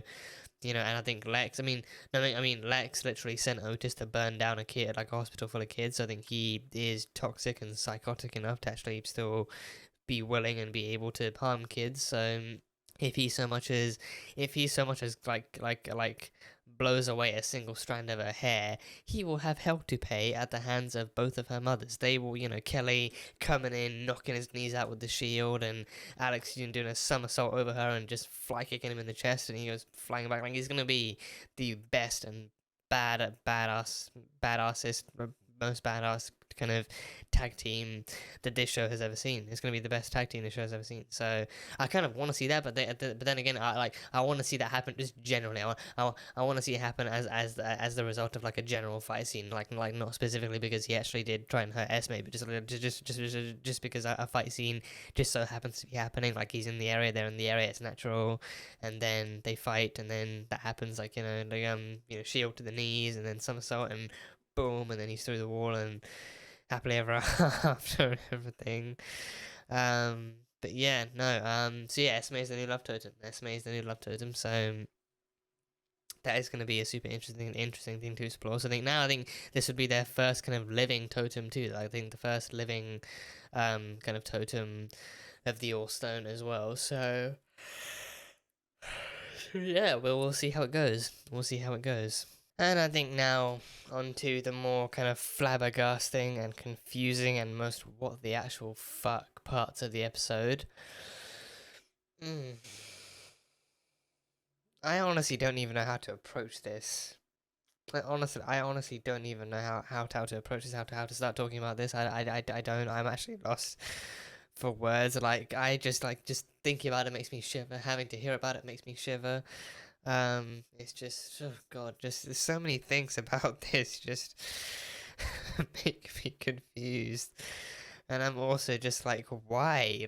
you know, and I think Lex, Lex literally sent Otis to burn down a kid, like a hospital full of kids. So I think he is toxic and psychotic enough to actually still be willing and be able to harm kids. So if he so much as like blows away a single strand of her hair, he will have hell to pay at the hands of both of her mothers. They will, you know, Kelly coming in, knocking his knees out with the shield, and Alex doing a somersault over her and just fly kicking him in the chest, and he goes flying back. Like, he's gonna be the best and badassest, most badass kind of tag team that this show has ever seen. It's going to be the best tag team this show has ever seen. So I kind of want to see that, but then again, I want to see that happen just generally. I want to see it happen as the result of like a general fight scene, like not specifically because he actually did try and hurt Esme, but just because a fight scene just so happens to be happening. Like he's in the area, they're in the area, it's natural, and then they fight, and then that happens. Like, you know, you know, shield to the knees, and then somersault, and boom, and then he's through the wall, and happily ever after and everything. But yeah, no, so yeah, Esme is the new love totem. So that is going to be a super interesting thing to explore. So I think this would be their first kind of living totem too. I think the first living kind of totem of the All-Stone as well. So yeah, we'll see how it goes. And I think now onto the more kind of flabbergasting and confusing and most what the actual fuck parts of the episode. I honestly don't even know how to approach this. I honestly don't even know how to approach this, how to start talking about this. I don't. I'm actually lost for words. Like, just thinking about it makes me shiver. Having to hear about it makes me shiver. It's just, oh god, just there's so many things about this. Just, make me confused. And I'm also just like, why?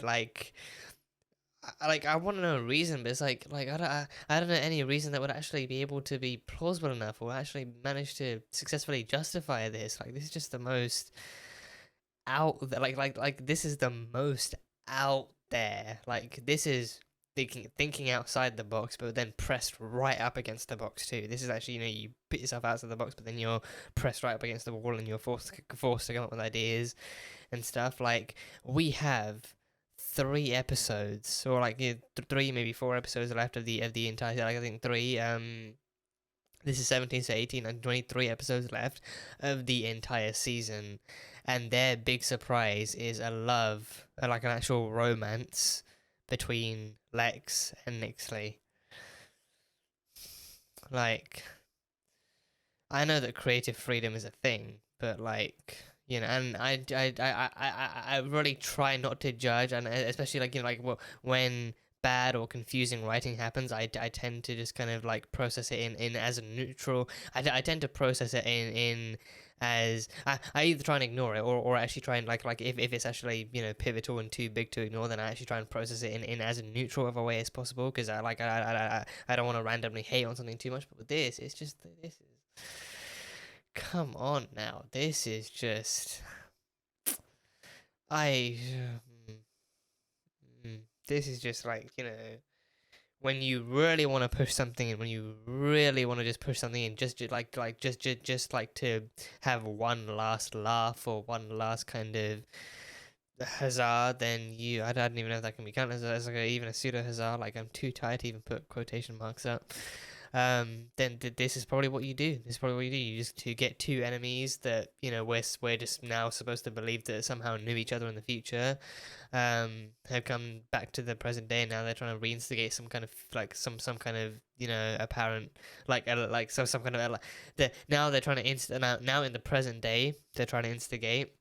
I want to know a reason, but it's like I don't know any reason that would actually be able to be plausible enough or actually manage to successfully justify this. Like, this is just the most this is the most out there. Like, this is thinking outside the box, but then pressed right up against the box too. This is actually, you put yourself outside the box, but then you're pressed right up against the wall and you're forced to come up with ideas and stuff. Like, we have 3 episodes, or like 3, maybe 4 episodes left of the entire, like, I think 3. This is 17, so 18 and 23 episodes left of the entire season, and their big surprise is a love, like an actual romance between Lex and Nixley. Like, I know that creative freedom is a thing, but like, and I really try not to judge, and especially like when bad or confusing writing happens, I tend to just kind of like process it in as a neutral. I tend to process it in as I either try and ignore it or actually try and like if it's actually pivotal and too big to ignore, then I actually try and process it in as neutral of a way as possible, because I don't want to randomly hate on something too much. But with this, it's just, this is, come on now, this is just, this is just like, when you really want to push something in, when you really want to just push something in, just to have one last laugh or one last kind of huzzah, then I don't even know if that can be counted as like even a pseudo huzzah. Like, I'm too tired to even put quotation marks up. Then this is probably what you do. This is probably what you do. You just to get 2 enemies that we're just now supposed to believe that somehow knew each other in the future, have come back to the present day, and now they're trying to reinstigate some kind of like some kind of apparent some kind of now they're trying to now in the present day they're trying to instigate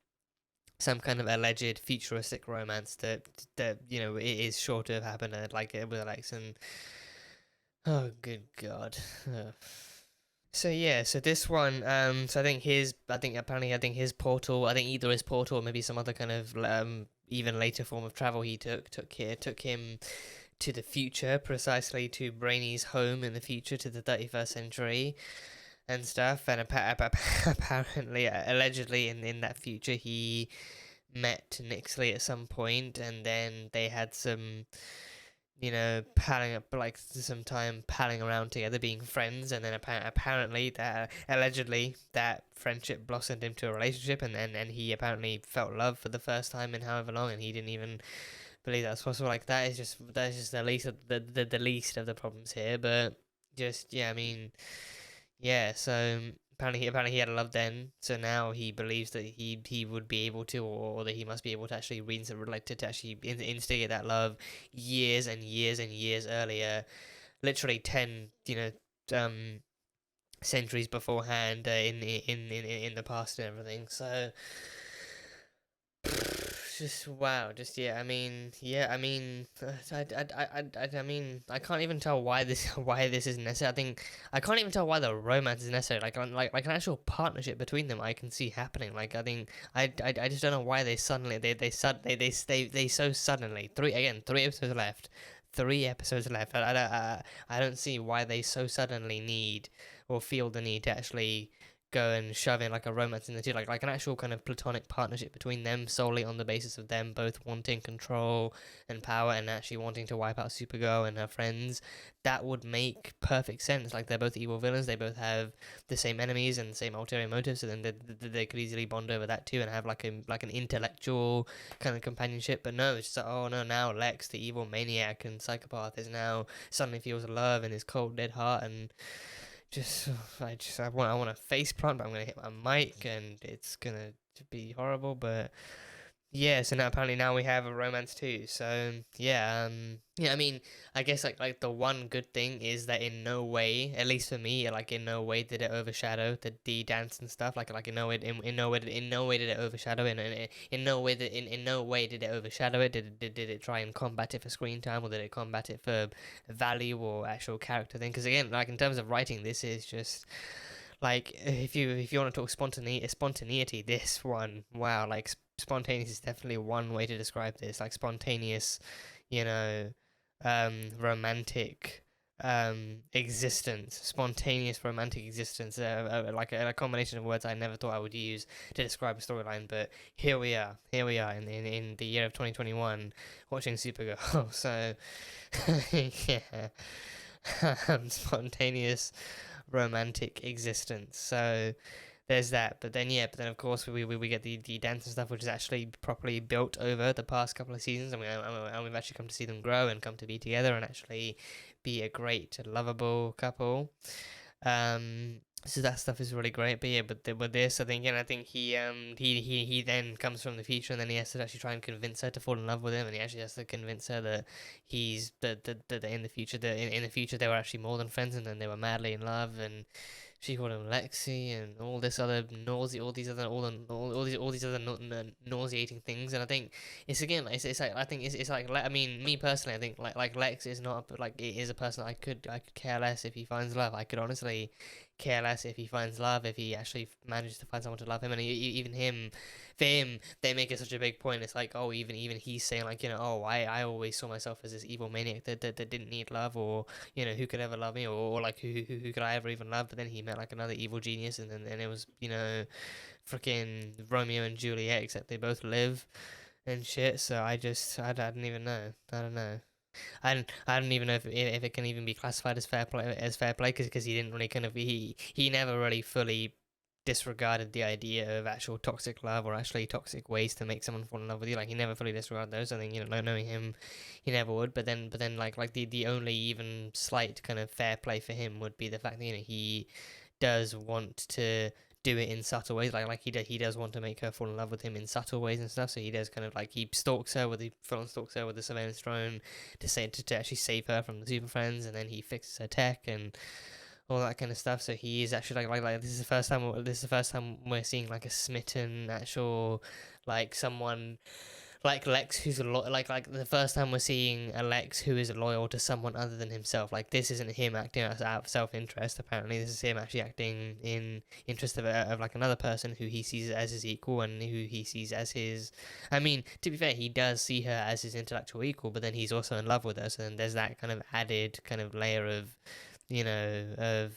some kind of alleged futuristic romance that it is sure to have happened with Alex and. Oh, good God. Ugh. So yeah, so this one, so I think his portal, I think either his portal or maybe some other kind of even later form of travel he took him to the future, precisely to Brainy's home in the future, to the 31st century and stuff. And apparently, allegedly, in that future, he met Nixley at some point, and then they had some. Palling up, like, some time palling around together, being friends, and then apparently that allegedly that friendship blossomed into a relationship, and he apparently felt love for the first time in however long, and he didn't even believe that was possible. Like, that's just the least of the least of the problems here, but just so. Apparently he had a love then, so now he believes that he would be able to, or that he must be able to actually to actually instigate that love years and years and years earlier, literally 10 centuries beforehand, in the past and everything. So just wow, just I mean, I can't even tell why this is necessary. I can't even tell why the romance is necessary. Like an actual partnership between them, I can see happening. Like, I just don't know why they suddenly they so suddenly 3 episodes left. 3 episodes left. I don't see why they so suddenly need or feel the need to actually go and shove in like a romance in the two, like an actual kind of platonic partnership between them, solely on the basis of them both wanting control and power and actually wanting to wipe out Supergirl and her friends. That would make perfect sense. Like, they're both evil villains, they both have the same enemies and the same ulterior motives, so then they could easily bond over that too and have like an intellectual kind of companionship. But no, it's just like, oh no, now Lex, the evil maniac and psychopath, is now suddenly feels love in his cold dead heart, and I want to face plant, but I'm gonna hit my mic and it's gonna be horrible. But yeah, so now apparently now we have a romance too. So yeah, I mean, I guess like the one good thing is that in no way, at least for me, like in no way did it overshadow the Dansen stuff. Like in no way did it overshadow it. In no way did it overshadow it. Did it try and combat it for screen time, or did it combat it for value or actual character thing? Because again, like in terms of writing, this is just like if you want to talk spontaneity, this one, wow, like spontaneous is definitely one way to describe this. Like spontaneous, you know, romantic existence, spontaneous romantic existence, like a combination of words I never thought I would use to describe a storyline, but here we are in the year of 2021 watching Supergirl. So yeah, spontaneous romantic existence. So there's that. But then of course we get the Dansen stuff, which is actually properly built over the past couple of seasons, and we've actually come to see them grow and come to be together and actually be a great, lovable couple. So that stuff is really great. But yeah, with this, I think he then comes from the future, and then he has to actually try and convince her to fall in love with him, and he actually has to convince her that he's that in the future in the future they were actually more than friends, and then they were madly in love, and she called him Lexi and all these other nauseating things. And I think it's again, it's like, I think it's like, I mean, me personally, I think like Lex is not like, it is a person I could care less if he finds love. I could honestly care less if he finds love, if he actually manages to find someone to love him. And even him, for him, they make it such a big point. It's like, oh, even he's saying, like, you know, oh, I always saw myself as this evil maniac that didn't need love, or, you know, who could ever love me, or like who could I ever even love? But then he met like another evil genius, and then it was, you know, freaking Romeo and Juliet, except they both live and shit. So I didn't even know. I don't know. I don't even know if it can even be classified as fair play, because he didn't really he never really fully disregarded the idea of actual toxic love or actually toxic ways to make someone fall in love with you. Like, he never fully disregarded those. I think, you know, knowing him, he never would. But then like the only even slight kind of fair play for him would be the fact that, you know, he does want to do it in subtle ways, like he does want to make her fall in love with him in subtle ways and stuff. So he does kind of like, he stalks her with the surveillance drone to actually save her from the super friends, and then he fixes her tech and all that kind of stuff. So he is actually like this is the first time we're seeing like a smitten actual, like, someone like Lex who's like the first time we're seeing a Lex who is loyal to someone other than himself. Like, this isn't him acting out of self-interest. Apparently this is him actually acting in interest of like another person who he sees as his equal, and who he sees as his, I mean, to be fair, he does see her as his intellectual equal, but then he's also in love with her. So then there's that kind of added kind of layer of, you know, of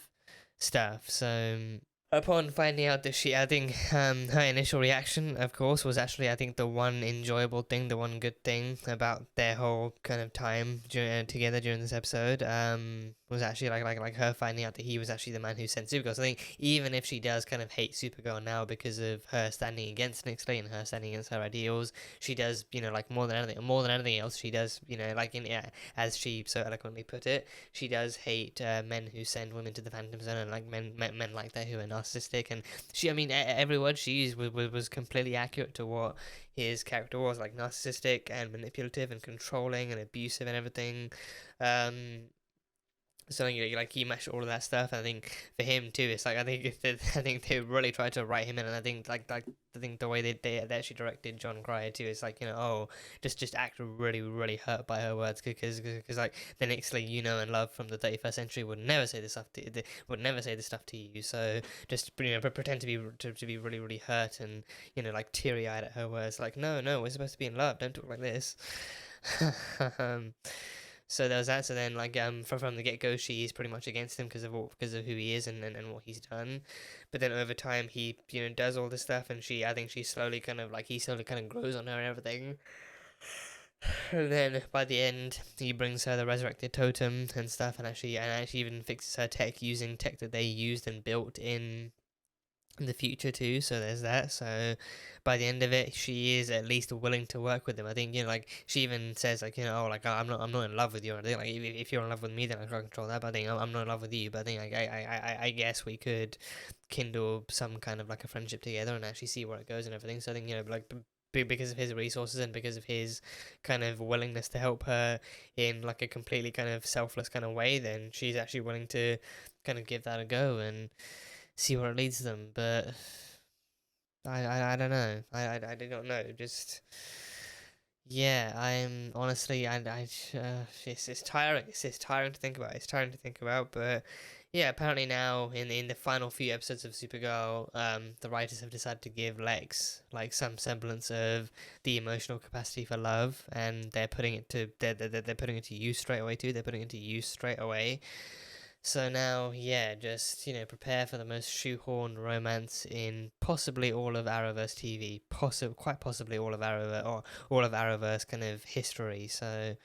stuff. So upon finding out that I think her initial reaction, of course, was actually, I think, the one enjoyable thing, the one good thing about their whole kind of time together during this episode, was actually like her finding out that he was actually the man who sent Supergirl. So I think even if she does kind of hate Supergirl now because of her standing against Nixley and her standing against her ideals, she does, you know, like more than anything else, she does, you know, like as she so eloquently put it, she does hate men who send women to the Phantom Zone, and like men like that who are narcissistic. And she, I mean, every word she used was completely accurate to what his character was, like narcissistic and manipulative and controlling and abusive and everything. So like he matched all of that stuff. And I think for him too, it's like, I think they really tried to write him in, and I think I think the way they actually directed John Cryer too, is like, you know, oh, just act really, really hurt by her words, because like the Nixley you know and love from the 31st century would never say this stuff to you. So just, you know, pretend to be really, really hurt and, you know, like teary eyed at her words, like, no, we're supposed to be in love, don't talk like this. So there was that. So then, like, from the get go, she is pretty much against him because of who he is and what he's done. But then over time, he, you know, does all this stuff, and I think she slowly kind of grows on her and everything. And then by the end, he brings her the resurrected totem and stuff, and actually even fixes her tech using tech that they used and built in the future too. So there's that. So by the end of it, she is at least willing to work with him. I think, you know, like, she even says, like, you know, oh, like, I'm not in love with you, or anything. Like, if you're in love with me, then I can't control that. But I think I'm not in love with you. But I think, like, I guess we could kindle some kind of like a friendship together and actually see where it goes and everything. So I think, you know, like, because of his resources and because of his kind of willingness to help her in like a completely kind of selfless kind of way, then she's actually willing to kind of give that a go and see where it leads them. But I don't know. I do not know. Just, yeah, I'm honestly, it's tiring. It's tiring to think about. But yeah, apparently now in the final few episodes of Supergirl, the writers have decided to give Lex like some semblance of the emotional capacity for love, and they're putting it to use straight away too. They're putting it to use straight away. So now, yeah, just prepare for the most shoehorned romance in possibly all of Arrowverse TV, quite possibly all of Arrowverse or all of Arrowverse kind of history. So.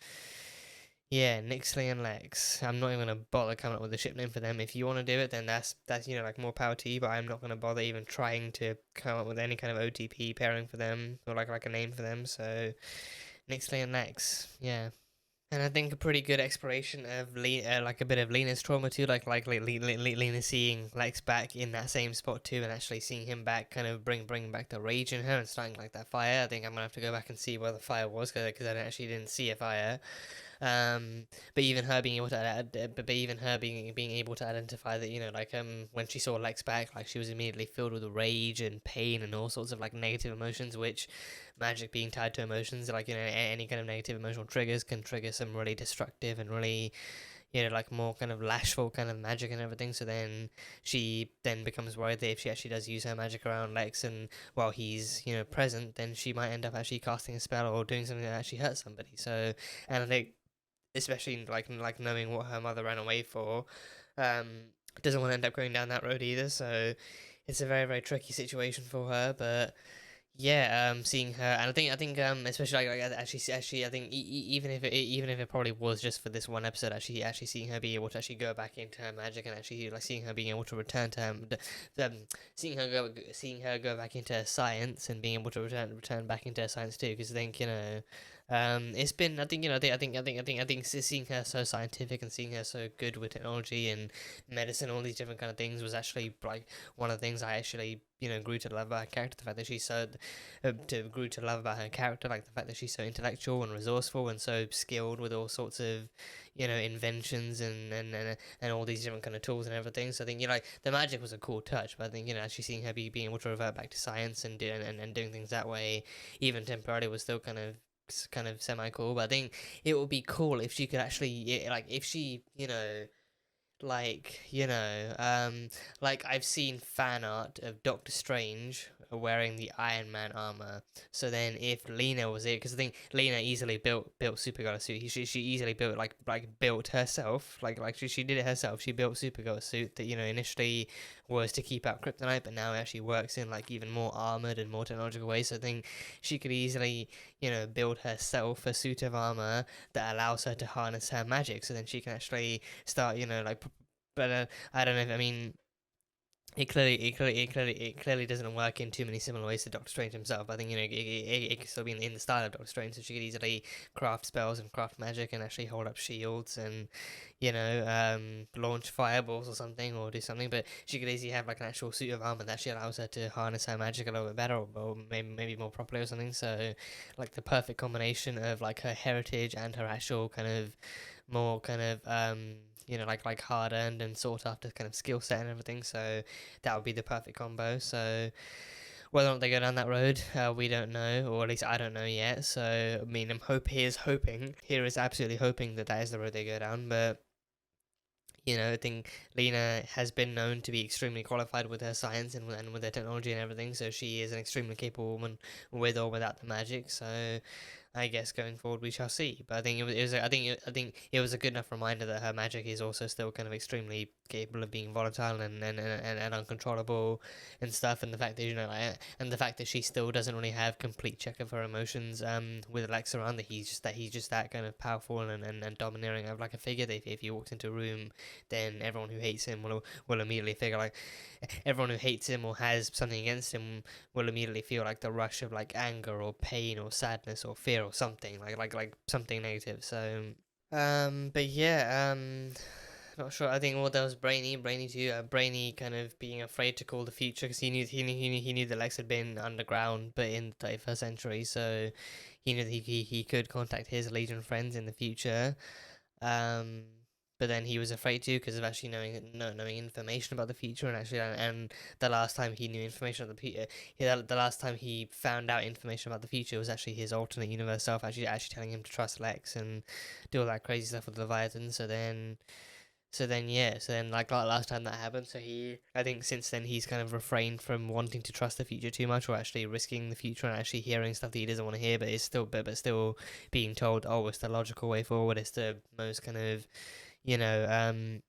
Yeah, Nixley and Lex. I'm not even gonna bother coming up with a ship name for them. If you want to do it, then that's like more power to you. But I'm not gonna bother even trying to come up with any kind of OTP pairing for them or like a name for them. So Nixley and Lex, yeah. And I think a pretty good exploration of like a bit of Lena's trauma too, like Lena seeing Lex back in that same spot too, and actually seeing him back, kind of bringing back the rage in her and starting like that fire. I think I'm gonna have to go back and see where the fire was because I actually didn't see a fire. But even her being able being able to identify that, like when she saw Lex back, like she was immediately filled with rage and pain and all sorts of like negative emotions, which magic being tied to emotions, like any kind of negative emotional triggers can trigger some really destructive and really like more kind of lashful kind of magic and everything. So then she then becomes worried that if she actually does use her magic around Lex and while he's present, then she might end up actually casting a spell or doing something that actually hurts somebody. So, and I think especially like knowing what her mother ran away for, doesn't want to end up going down that road either. So it's a very, very tricky situation for her. But yeah, seeing her, and I think especially like actually I think even if it probably was just for this one episode, actually seeing her be able to actually go back into her magic and actually like seeing her being able to return to seeing her go back into her science and being able to return back into her science too, because I think it's been I think seeing her so scientific and seeing her so good with technology and medicine, all these different kind of things, was actually like one of the things I actually grew to love about her character. The fact that she's so grew to love about her character, like the fact that she's so intellectual and resourceful and so skilled with all sorts of inventions and all these different kind of tools and everything. So I think like the magic was a cool touch, but I think actually seeing her being able to revert back to science and doing things that way, even temporarily, was still kind of semi cool. But I think it would be cool if she could actually if she like I've seen fan art of Doctor Strange wearing the Iron Man armor. So then if Lena was it, because I think Lena easily built Supergirl suit. She easily built built herself, like she did it herself. She built Supergirl suit that initially was to keep out kryptonite, but now it actually works in like even more armored and more technological ways. So I think she could easily build herself a suit of armor that allows her to harness her magic. So then she can actually start but I don't know. I mean, it clearly doesn't work in too many similar ways to Doctor Strange himself. I think it could still be in the style of Doctor Strange, so she could easily craft spells and craft magic and actually hold up shields and launch fireballs or something, or do something. But she could easily have like an actual suit of armor that actually allows her to harness her magic a little bit better, or maybe more properly or something. So like the perfect combination of like her heritage and her actual kind of more kind of like hard earned and sought after kind of skill set and everything. So that would be the perfect combo. So whether or not they go down that road, we don't know, or at least I don't know yet. So I mean, here is absolutely hoping that is the road they go down. But I think Lena has been known to be extremely qualified with her science and with her technology and everything. So she is an extremely capable woman with or without the magic. So I guess going forward we shall see. But I think I think it was a good enough reminder that her magic is also still kind of extremely capable of being volatile and uncontrollable and stuff. And the fact that and the fact that she still doesn't really have complete check of her emotions with Lex around, that he's just that kind of powerful and domineering of like a figure that if he walks into a room, then everyone who hates him will immediately figure like everyone who hates him or has something against him will immediately feel like the rush of like anger or pain or sadness or fear or something like something negative. So but yeah, not sure. I think there was Brainy too. Brainy kind of being afraid to call the future because he knew that Lex had been underground, but in the 31st century, so he knew that he could contact his Legion friends in the future. But then he was afraid to because of actually knowing information about the future, and the last time he knew information about the last time he found out information about the future was actually his alternate universe self actually telling him to trust Lex and do all that crazy stuff with Leviathan. So then So then, yeah, so then like last time that happened, so I think since then he's kind of refrained from wanting to trust the future too much, or actually risking the future and actually hearing stuff that he doesn't want to hear, but it's still, but still being told, oh, it's the logical way forward, it's the most kind of, you know,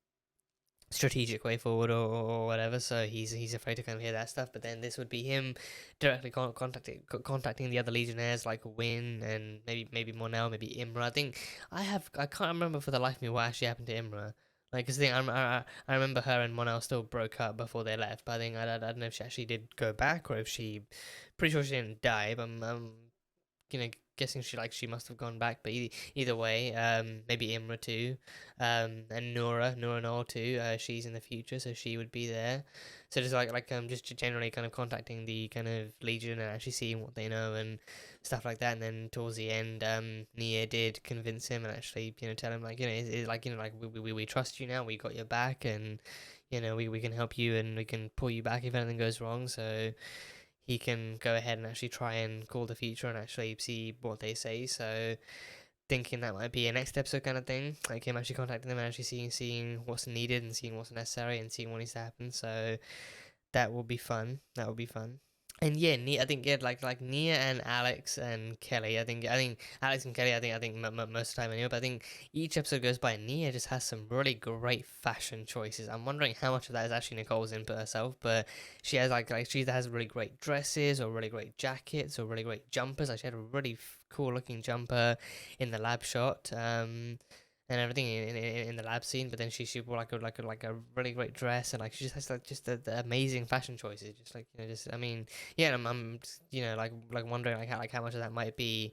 strategic way forward or whatever. So he's afraid to kind of hear that stuff. But then this would be him directly contacting the other Legionnaires like Wynn and maybe Monel, maybe Imra. I can't remember for the life of me what actually happened to Imra. Like, cause I remember her and Monel still broke up before they left, but I think I don't know if she actually did go back or if pretty sure she didn't die, but I'm you know, guessing she must have gone back. But either way, maybe Imra too, and Nora Noel too. She's in the future, so she would be there. So just just generally kind of contacting the kind of Legion and actually seeing what they know and stuff like that. And then towards the end, Nia did convince him and actually, you know, tell him like, you know, it's like, you know, like we trust you now, we got your back, and you know, we can help you and we can pull you back if anything goes wrong. So he can go ahead and actually try and call the future and actually see what they say. So thinking that might be a next episode kind of thing, like him actually contacting them and actually seeing what's needed and seeing what's necessary and seeing what needs to happen. So that will be fun. And yeah, Nia, I think like Nia and Alex and Kelly. I think Alex and Kelly. I think most of the time anyway. But I think each episode goes by, Nia just has some really great fashion choices. I'm wondering how much of that is actually Nicole's input herself. But she has she either has really great dresses or really great jackets or really great jumpers. Like she had a really cool looking jumper in the lab shot. And everything in the lab scene, but then she wore like a really great dress, and like she just has like just the amazing fashion choices, just like, you know, just I mean, yeah, I'm you know, like wondering like how much of that might be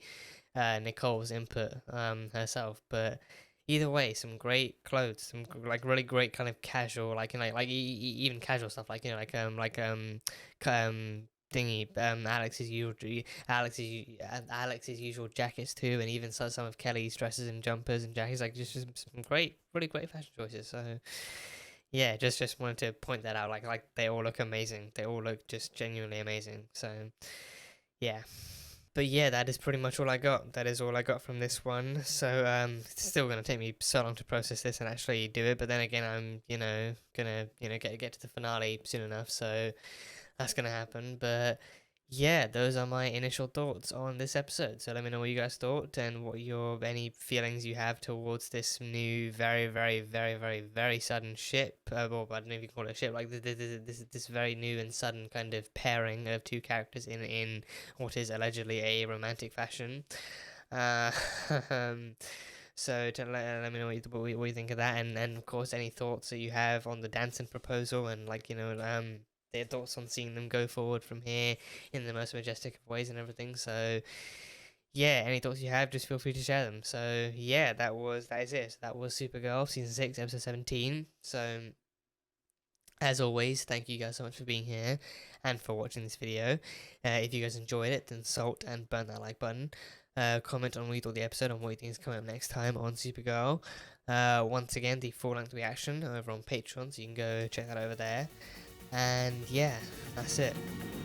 Nicole's input herself. But either way, some great clothes, some like really great kind of casual, like, you know, like even casual stuff, like, you know, thingy, Alex's usual jackets too, and even some of Kelly's dresses and jumpers and jackets, like just some really great fashion choices. So yeah, just wanted to point that out, like they all look amazing, they all look just genuinely amazing. So yeah. But yeah, that is pretty much all I got. That is all I got from this one. So it's still gonna take me so long to process this and actually do it. But then again, I'm, you know, gonna, you know, get to the finale soon enough. So that's gonna happen. But yeah, those are my initial thoughts on this episode. So let me know what you guys thought and what any feelings you have towards this new very sudden ship. Well, I don't know if you can call it a ship. Like this very new and sudden kind of pairing of two characters in what is allegedly a romantic fashion. So let me know what you think of that, and of course any thoughts that you have on the Dansen proposal, and like, you know, their thoughts on seeing them go forward from here in the most majestic of ways and everything. So yeah, any thoughts you have, just feel free to share them. So yeah, that is it. So that was Supergirl season 6 episode 17. So as always, thank you guys so much for being here and for watching this video. If you guys enjoyed it, then salt and burn that like button. Comment on what you thought of the episode and what you think is coming up next time on Supergirl. Once again, the full-length reaction over on Patreon, so you can go check that over there. And yeah, that's it.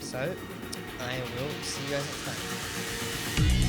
So I will see you guys next time.